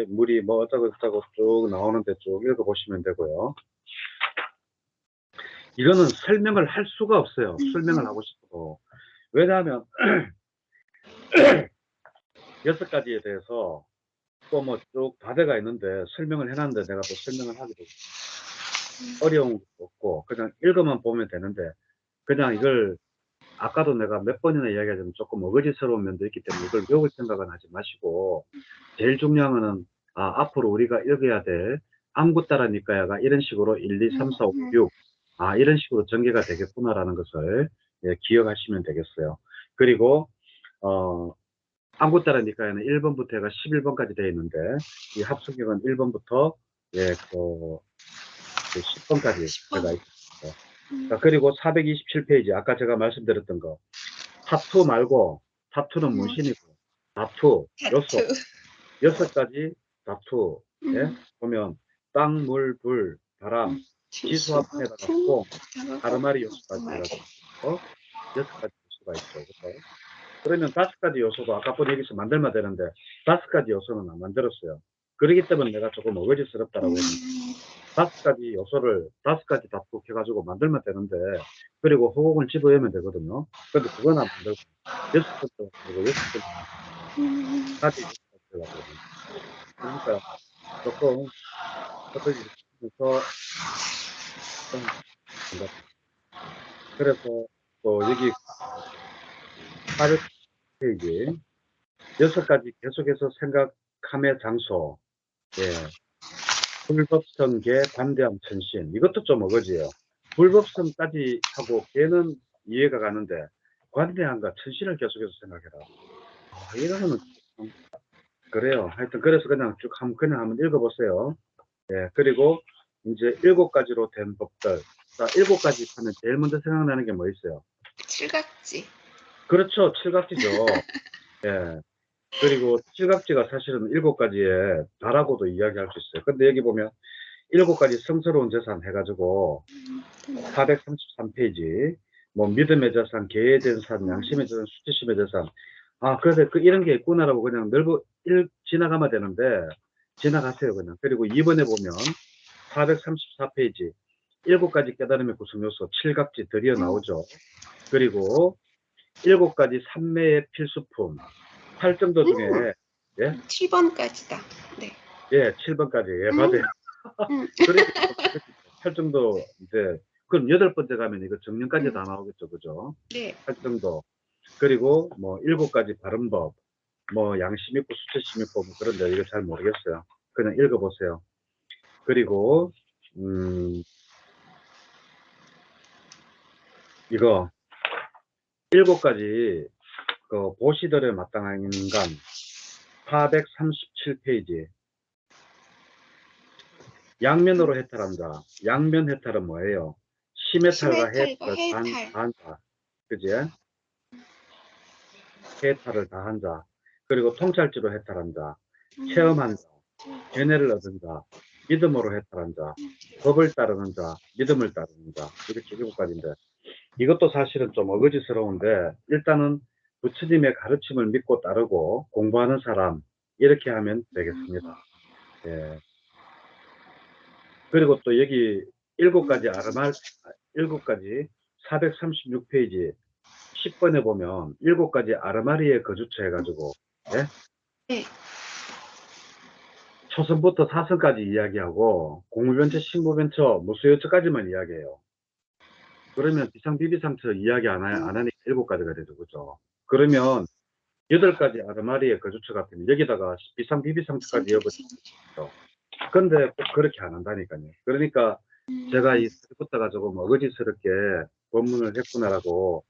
물이 뭐 어쩌고 저쩌고 쭉 나오는데 쭉 읽어보시면 되고요. 이거는 설명을 할 수가 없어요. 설명을 하고 싶어도. 왜냐하면 6가지에 대해서 또 뭐 쭉 다대가 있는데 설명을 해놨는데 내가 또 설명을 하기도 어려운 것도 없고 그냥 읽어만 보면 되는데 그냥 이걸 아까도 내가 몇 번이나 이야기하자면 조금 어거지스러운 면도 있기 때문에 이걸 외울 생각은 하지 마시고 제일 중요한 거는 앞으로 우리가 읽어야 될 암구따라 니까야가 이런 식으로 1, 2, 3, 4, 5, 6 이런 식으로 전개가 되겠구나라는 것을 예, 기억하시면 되겠어요. 그리고 암구따라 니까야는 1번부터 해가 11번까지 되어 있는데 이 합성경은 1번부터 예, 그 10번까지 10번. 제가 있습니다. 자, 그리고 427페이지 아까 제가 말씀드렸던 거 타투 말고 타투는 문신이고 다투 요소 타투. 6가지 다투 예? 음, 보면 땅, 물, 불, 바람 지수가 지수합판에다가 풍, 콩 다가가, 아르마리 요소까지 말이. 해가지고 6가지 요소가 있죠. 그렇죠? 그러면 5가지 요소도 아까 보니 여기서 만들면 되는데 5가지 요소는 안 만들었어요. 그렇기 때문에 내가 조금 어거지스럽다라고 했는데 다섯 가지 다 톡 해가지고 만들면 되는데, 그리고 허공을 집어넣으면 되거든요. 근데 그건 안 만들고, 여섯 번째 가지고 여섯 번째 답이 여섯 번째가 되거든요. 그러니까 조금 어떻게 해서 좀 그래서 또 여기 400페이지 여섯 가지 계속해서 생각함의 장소, 예, 불법성계 관대함 천신, 이것도 좀 어거지예요. 불법성까지 하고 걔는 이해가 가는데 관대함과 천신을 계속해서 생각해라. 이거는 좀 그래요. 하여튼 그래서 그냥 쭉 그냥 한번 읽어보세요. 예, 그리고 이제 일곱 가지로 된 법들. 자, 일곱 가지 하면 제일 먼저 생각나는 게 뭐 있어요? 칠각지. 그렇죠. 칠각지죠. 예. 그리고 칠각지가 사실은 일곱 가지에 다라고도 이야기할 수 있어요. 근데 여기 보면 일곱 가지 성스러운 재산 해가지고 433페이지 뭐 믿음의 재산, 계의 재산, 양심의 재산, 수치심의 재산. 그래서 이런 게 있구나라고 그냥 지나가면 되는데 지나가세요 그냥. 그리고 2번에 보면 434페이지 일곱 가지 깨달음의 구성 요소 칠각지 드디어 나오죠. 그리고 일곱 가지 삼매의 필수품 8정도 중에 예? 7번까지다. 네. 예, 7번까지 예, 맞아요. 그러니까 8정도 이제 그럼 여덟 번째 가면 이거 정년까지 다 나오겠죠, 그죠? 네. 8정도 그리고 뭐 일곱 가지 바른법 뭐 양심 있고 수치심 있고 뭐 그런데 이거 잘 모르겠어요. 그냥 읽어보세요. 그리고 이거 일곱 가지 그 보시들에 마땅한 인간 437페이지 양면으로 해탈한 자. 양면 해탈은 뭐예요? 심해탈과 심해탈과 해탈을 해탈. 다한 자. 그지? 해탈을 다한 자. 그리고 통찰지로 해탈한 자. 체험한 자. 견해를 얻은 자. 믿음으로 해탈한 자. 법을 따르는 자. 믿음을 따르는 자. 이렇게 일곱 가지인데 이것도 사실은 좀 어거지스러운데 일단은 부처님의 가르침을 믿고 따르고 공부하는 사람 이렇게 하면 되겠습니다. 예. 그리고 또 여기 일곱 가지 436페이지 10번에 보면 일곱 가지 아르마리에 거주처 해가지고 예? 네. 초선부터 사선까지 이야기하고 공무변처, 식무변처, 무수요처까지만 이야기해요. 그러면 비상비비상처 이야기 안 하니까 일곱 가지가 되죠, 그죠? 그러면 여덟 가지 아르마리에 거주처 같으면 여기다가 비상비비상처까지 이어버리죠. 근데 꼭 그렇게 안 한다니까요. 그러니까 제가 이 붙어 가지고 뭐 어거지스럽게 법문을 했구나라고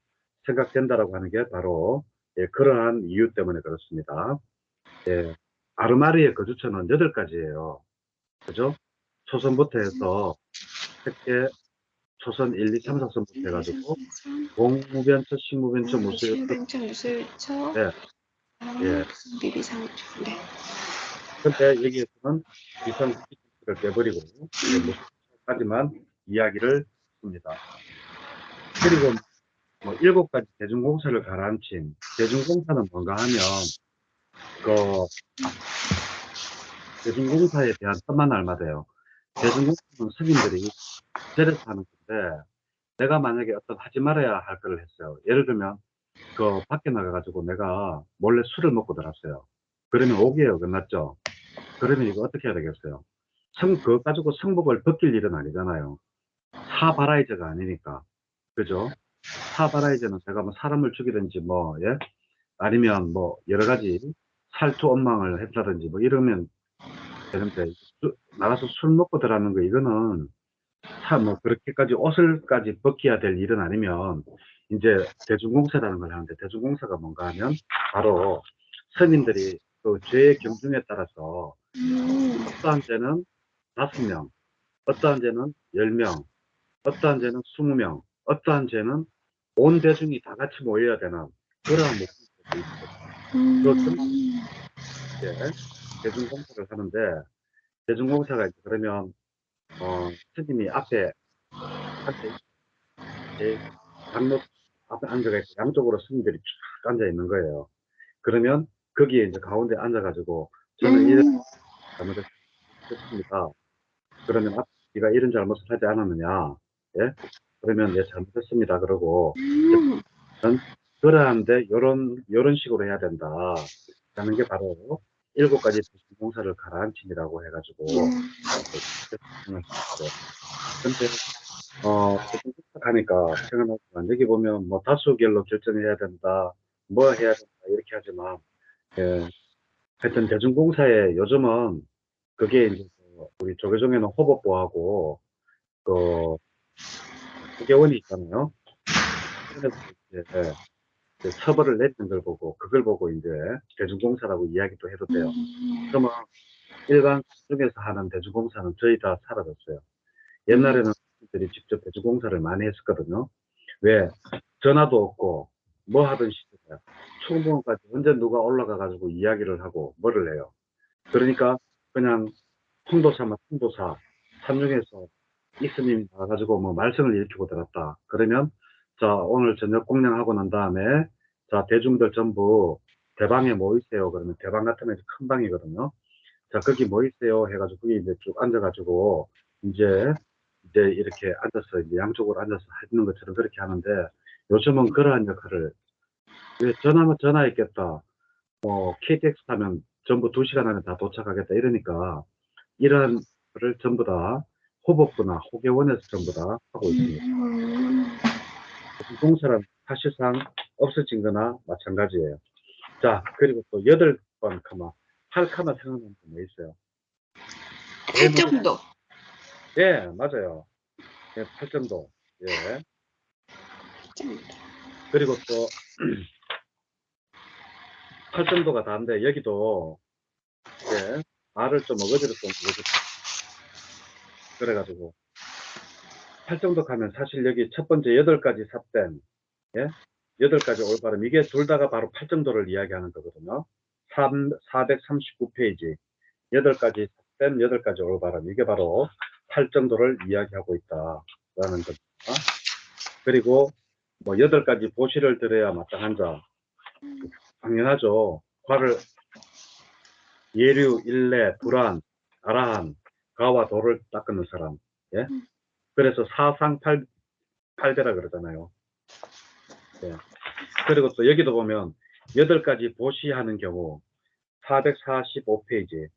생각된다라고 하는 게 바로 예, 그러한 이유 때문에 그렇습니다. 예, 아르마리의 거주처는 8가지예요. 그죠? 초선부터 해서 특히 초선 1, 2, 3, 4선부터 해가지고 공무변처, 식무변처, 무수유처, 신변청 무술처. 예, 예. 비비상처. 네. 근데 여기에서는 비상비비상처를 빼버리고 예, 무수유처까지만 이야기를 합니다. 그리고 뭐 7가지 대중공사를 가라앉힌 대중공사는 뭔가 하면 그 대중공사에 대한 험한 알마다요. 대중공사는 스님들이 절에서 하는 건데 내가 만약에 어떤 하지 말아야 할 거를 했어요. 예를 들면 그 밖에 나가가지고 내가 몰래 술을 먹고 들었어요. 그러면 5개월 끝났죠. 그러면 이거 어떻게 해야 되겠어요? 그거 가지고 성복을 벗길 일은 아니잖아요. 사바라이저가 아니니까. 그죠? 사바라이저는 제가 뭐 사람을 죽이든지 뭐, 예? 아니면 뭐 여러 가지 살투언망을 했다든지 뭐 이러면 되는데 나가서 술 먹고 들어가는 거 이거는 뭐 그렇게까지 옷을까지 벗겨야 될 일은 아니면 이제 대중공사라는 걸 하는데 대중공사가 뭔가 하면 바로 스님들이 그 죄의 경중에 따라서 어떠한 죄는 5명, 어떠한 죄는 10명, 어떠한 죄는 20명, 어떠한 죄는 온 대중이 다 같이 모여야 되는 그러한 목적이 있어요. 예, 대중공사를 하는데 대중공사가 이제 그러면 스님이 앞에 제 장로 앞에 앉아가 있고 양쪽으로 스님들이 쫙 앉아 있는 거예요. 그러면 거기에 이제 가운데 앉아가지고 저는 이렇게 잘못했습니다. 그러면 네가 이런 잘못을 하지 않았느냐, 예? 그러면 예, 잘못했습니다. 그러고 그러한데 요런 식으로 해야 된다. 라는 게 바로 7가지 대중공사를 가라앉힘이라고 해가지고 생각했어요. 근데 대중공사 가니까 생각나지만 여기 보면 뭐 다수결로 결정해야 된다, 뭐 해야 된다 이렇게 하지만 예, 하여튼 대중공사에 요즘은 그게 이제 우리 조계종에는 호법부하고 그 국회의원이 있잖아요. 그래서 이제 처벌을 내리는 걸 보고 그걸 보고 이제 대중공사라고 이야기도 해도 돼요. 그러면 일반 중에서 하는 대중공사는 거의 다 사라졌어요. 옛날에는 들이 직접 대중공사를 많이 했었거든요. 왜 전화도 없고 뭐 하던 시대에 초공무원까지 언제 누가 올라가 가지고 이야기를 하고 뭐를 해요. 그러니까 그냥 통도사만 통도사 산중에서 이스님이 나와가지고 뭐 말썽을 일으키고 들었다. 그러면 자 오늘 저녁 공양하고 난 다음에 자 대중들 전부 대방에 모이세요. 그러면 대방 같으면 큰 방이거든요. 자 거기 모이세요 해가지고 거기 이제 쭉 앉아가지고 이제 이렇게 앉아서 이제 양쪽으로 앉아서 하는 것처럼 그렇게 하는데 요즘은 그러한 역할을 왜 전화면 전화했겠다. 뭐 KTX 타면 전부 2시간 안에 다 도착하겠다 이러니까 이런 거를 전부 다 호법부나 호계원에서 전부 다 하고 있습니다. 공사란 사실상 없어진 거나 마찬가지예요. 자, 그리고 또 8번 카마, 8카마 생각나는 게 있어요. 8정도. 예, 맞아요. 예, 8정도. 예. 그리고 또 8정도가 다인데 여기도 예, 말을 좀 어거지로 좀 그래가지고 8정도 가면 사실 여기 첫 번째 8가지 삽된 예? 8가지 올바름. 이게 둘 다가 바로 8정도를 이야기하는 거거든요. 439페이지. 8가지 삽된 8가지 올바름. 이게 바로 8정도를 이야기하고 있다라는 겁니다. 그리고 뭐 8가지 보시를 들어야 마땅한 자. 당연하죠. 과를 예류, 일례, 불안, 아라한, 가와 도를 닦는 사람. 예? 그래서 사상 팔배라 그러잖아요. 예. 그리고 또 여기도 보면 8가지 보시하는 경우 445페이지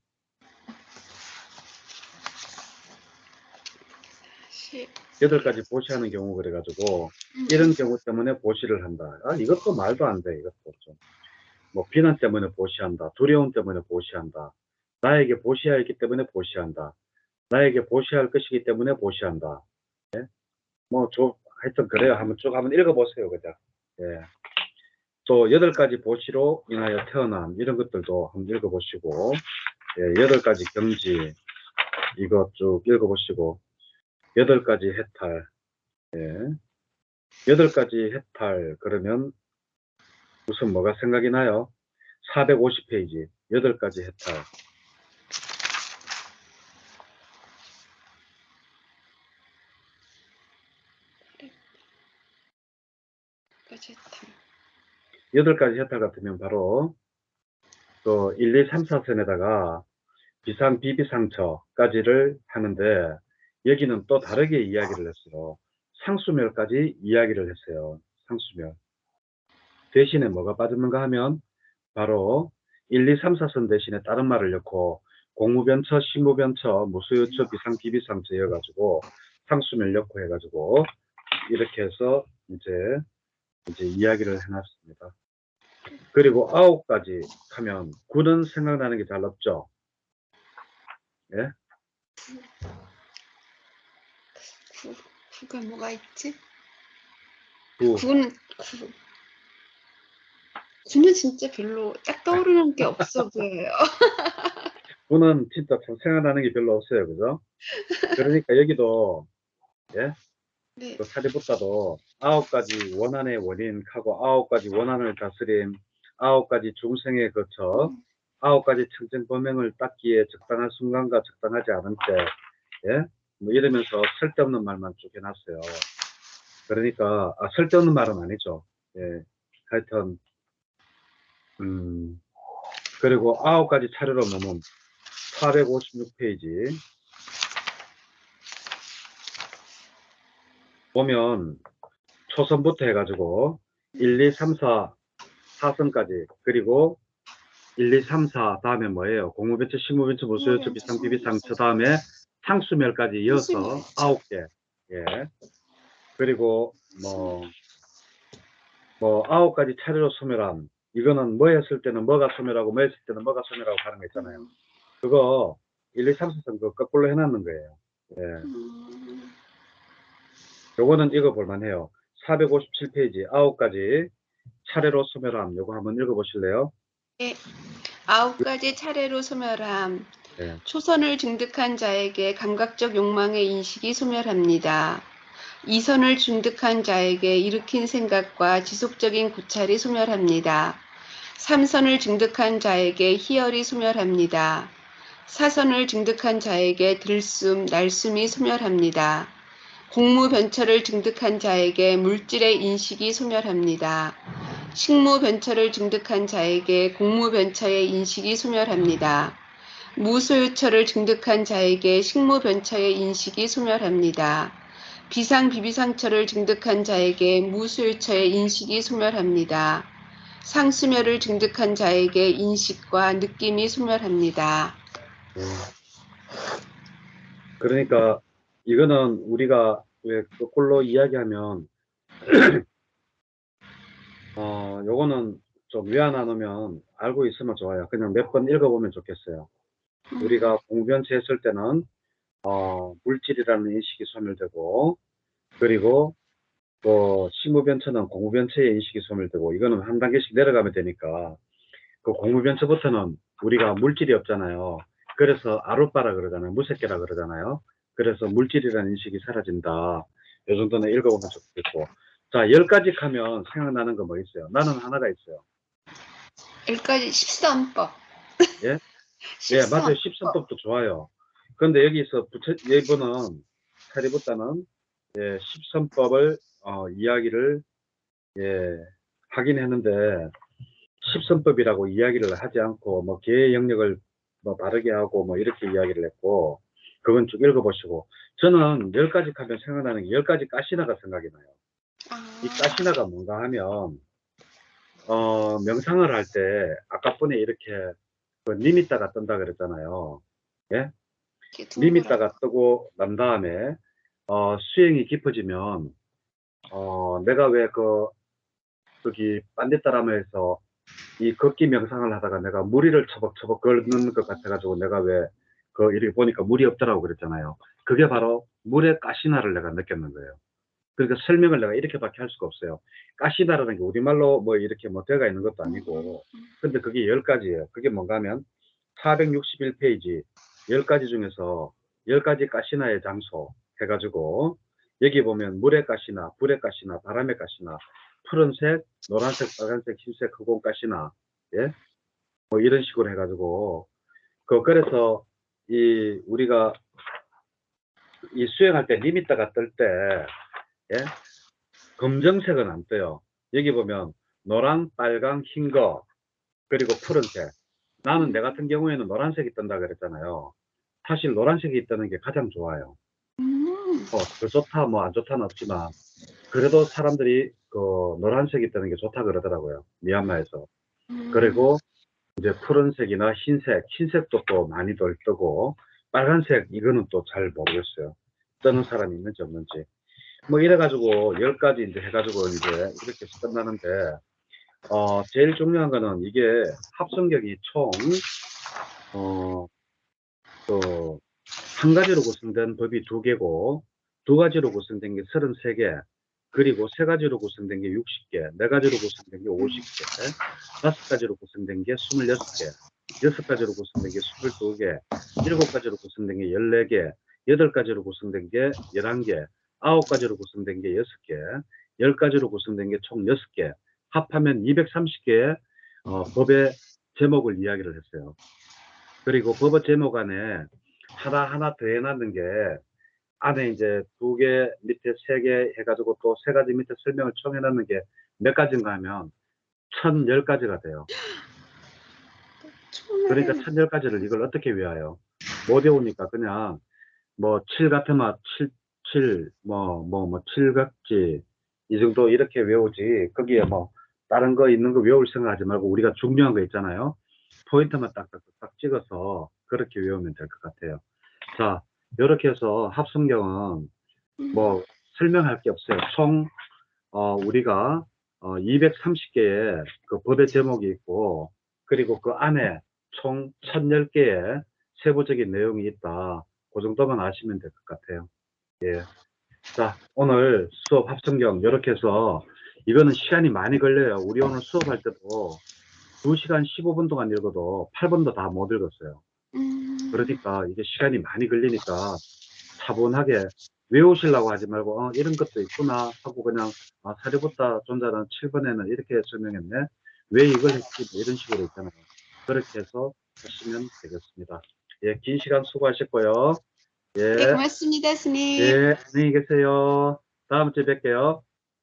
8가지 보시하는 경우 그래가지고 이런 경우 때문에 보시를 한다. 아, 이것도 말도 안 돼. 이것도 좀. 뭐 비난 때문에 보시한다. 두려움 때문에 보시한다. 나에게 보시해야 했기 때문에 보시한다. 나에게 보시할 것이기 때문에 보시한다. 뭐 하여튼 그래요. 한번 읽어보세요. 그죠? 예. 또 8가지 보시로 인하여 태어난 이런 것들도 한번 읽어보시고 예, 8가지 경지 이거 쭉 읽어보시고 8가지 해탈 예, 8가지 해탈 그러면 우선 뭐가 생각이 나요? 450페이지 8가지 해탈 여덟 가지 해탈 같으면 바로 그 1, 2, 3, 4선에다가 비상, 비비상처까지를 하는데 여기는 또 다르게 이야기를 했어요. 상수멸까지 이야기를 했어요. 상수멸. 대신에 뭐가 빠졌는가 하면 바로 1, 2, 3, 4선 대신에 다른 말을 넣고 공무변처, 신무변처, 무수요처, 비상, 비비상처 이어가지고 상수멸 넣고 해가지고 이렇게 해서 이제 이야기를 해놨습니다. 그리고 9가지 하면 9는 생각나는 게 잘 없죠. 예? 9가 뭐가 있지? 9. 9는 진짜 별로 딱 떠오르는 게 없어 보여요. 9는 진짜 참 생각나는 게 별로 없어요. 그죠? 그러니까 여기도 예? 네. 그 사리부타도 9가지 원한의 원인 하고 9가지 원한을 다스림 9가지 중생에 거쳐 9가지 청정범행을 닦기에 적당한 순간과 적당하지 않은 때 예? 뭐 이러면서 쓸데없는 말만 쭉 해놨어요. 그러니까 쓸데없는 말은 아니죠. 예. 하여튼 그리고 9가지 차례로 넘은 456페이지 보면 초선부터 해가지고 1, 2, 3, 4, 4선까지 그리고 1, 2, 3, 4 다음에 뭐예요? 공무변처, 식무변처, 무소유처, 비상, 비비상, 저 다음에 상수멸까지 이어서 9개. 예. 그리고 뭐 9가지 차례로 소멸함. 이거는 뭐 했을 때는 뭐가 소멸하고 뭐 했을 때는 뭐가 소멸하고 하는 거 있잖아요. 그거 1, 2, 3, 4선 그 거꾸로 해놨는 거예요. 예. 요거는 읽어볼만 해요. 457페이지 9가지 차례로 소멸함. 요거 한번 읽어보실래요? 네. 9가지 차례로 소멸함. 예. 초선을 증득한 자에게 감각적 욕망의 인식이 소멸합니다. 2선을 증득한 자에게 일으킨 생각과 지속적인 고찰이 소멸합니다. 3선을 증득한 자에게 희열이 소멸합니다. 4선을 증득한 자에게 들숨, 날숨이 소멸합니다. 공무변처를 증득한 자에게 물질의 인식이 소멸합니다. 식무변처를 증득한 자에게 공무변처의 인식이 소멸합니다. 무소유처를 증득한 자에게 식무변처의 인식이 소멸합니다. 비상비비상처를 증득한 자에게 무소유처의 인식이 소멸합니다. 상수멸을 증득한 자에게 인식과 느낌이 소멸합니다. 그러니까 이거는 우리가 왜 거꾸로 이야기하면 요거는 좀 외안 안 오면 알고 있으면 좋아요. 그냥 몇 번 읽어보면 좋겠어요. 우리가 공변체 했을 때는 물질이라는 인식이 소멸되고 그리고 식무변처는 공무변처의 인식이 소멸되고 이거는 한 단계씩 내려가면 되니까 그 공무변처부터는 우리가 물질이 없잖아요. 그래서 아룻바라 그러잖아요. 무색계라 그러잖아요. 그래서 물질이라는 인식이 사라진다. 요 정도는 읽어보면 좋겠고. 자, 10가지 하면 생각나는 거 뭐 있어요? 나는 하나가 있어요. 10가지 십선법. 예? 예, 맞아요. 십선법도 좋아요. 그런데 여기서 이분은 사리부타는 십선법을 이야기를 하긴 했는데 십선법이라고 이야기를 하지 않고 뭐 개의 영역을 뭐 바르게 하고 뭐 이렇게 이야기를 했고 그건 쭉 읽어보시고 저는 10가지 하면 생각나는 게 10가지 가시나가 생각이 나요. 이 가시나가 뭔가 하면 명상을 할 때 아까 분에 이렇게 그 니미따가 뜬다 그랬잖아요. 예? 니미따가 뜨고 난 다음에 수행이 깊어지면 내가 왜 거기 빤디따라마에서 이 걷기 명상을 하다가 내가 무리를 처벅처벅 걷는 것 같아가지고 내가 왜 이렇게 보니까 물이 없더라고 그랬잖아요. 그게 바로 물의 가시나를 내가 느꼈는 거예요. 그러니까 설명을 내가 이렇게밖에 할 수가 없어요. 가시나라는 게 우리말로 뭐 이렇게 뭐 되가 있는 것도 아니고 근데 그게 10가지예요. 그게 뭔가 하면 461페이지 10가지 중에서 10가지 가시나의 장소 해가지고 여기 보면 물의 가시나, 불의 가시나, 바람의 가시나, 푸른색, 노란색, 빨간색, 흰색, 흑공 가시나, 예? 뭐 이런 식으로 해가지고 그래서 우리가 이 수행할 때 리미터가 뜰 때, 예? 검정색은 안 떠요. 여기 보면 노랑, 빨강, 흰 거, 그리고 푸른색. 나는 내 같은 경우에는 노란색이 뜬다 그랬잖아요. 사실 노란색이 뜨는 게 가장 좋아요. 더 좋다, 뭐 안 좋다는 없지만, 그래도 사람들이 그 노란색이 뜨는 게 좋다 그러더라고요. 미얀마에서. 그리고 이제 푸른색이나 흰색도 또 많이들 뜨고, 빨간색, 이거는 또 잘 모르겠어요. 뜨는 사람이 있는지 없는지. 뭐 이래가지고 10가지 이제 해가지고 이제 이렇게 해서 끝나는데, 제일 중요한 거는 이게 합성격이 총, 한 가지로 구성된 법이 2개고, 2가지로 구성된 게 33개, 그리고 3가지로 구성된 게 60개, 4가지로 구성된 게 50개, 5가지로 구성된 게 26개, 6가지로 구성된 게 22개, 7가지로 구성된 게 14개, 8가지로 구성된 게 11개, 9가지로 구성된 게 6개, 10가지로 구성된 게 총 6개, 합하면 230개의 법의 제목을 이야기를 했어요. 그리고 법의 제목 안에 하나 더 해놨는 게 안에 이제 2개 밑에 3개 해가지고 또 3가지 밑에 설명을 총 해놨는 게 몇 가지인가 하면 1010가지가 돼요. 그러니까 1010가지를 이걸 어떻게 외워요? 못 외우니까 그냥 뭐 7 같으면 칠각지, 이 정도 이렇게 외우지, 거기에 뭐, 다른 거 있는 거 외울 생각하지 말고, 우리가 중요한 거 있잖아요. 포인트만 딱딱딱 찍어서, 그렇게 외우면 될 것 같아요. 자, 이렇게 해서 합성경은, 뭐, 설명할 게 없어요. 총, 우리가, 230개의 그 법의 제목이 있고, 그리고 그 안에 총 1010개의 세부적인 내용이 있다. 그 정도만 아시면 될 것 같아요. 예. 자, 오늘 수업 합성경 이렇게 해서 이거는 시간이 많이 걸려요. 우리 오늘 수업할 때도 2시간 15분 동안 읽어도 8분도 다 못 읽었어요. 그러니까 이게 시간이 많이 걸리니까 차분하게 외우시려고 하지 말고 이런 것도 있구나 하고 그냥 사리부타 존자는 7번에는 이렇게 설명했네. 왜 이걸 했지? 뭐 이런 식으로 있잖아요. 그렇게 해서 하시면 되겠습니다. 예, 긴 시간 수고하셨고요. 네, 예. 고맙습니다, 스님. 예, 안녕히 계세요. 다음 주에 뵐게요.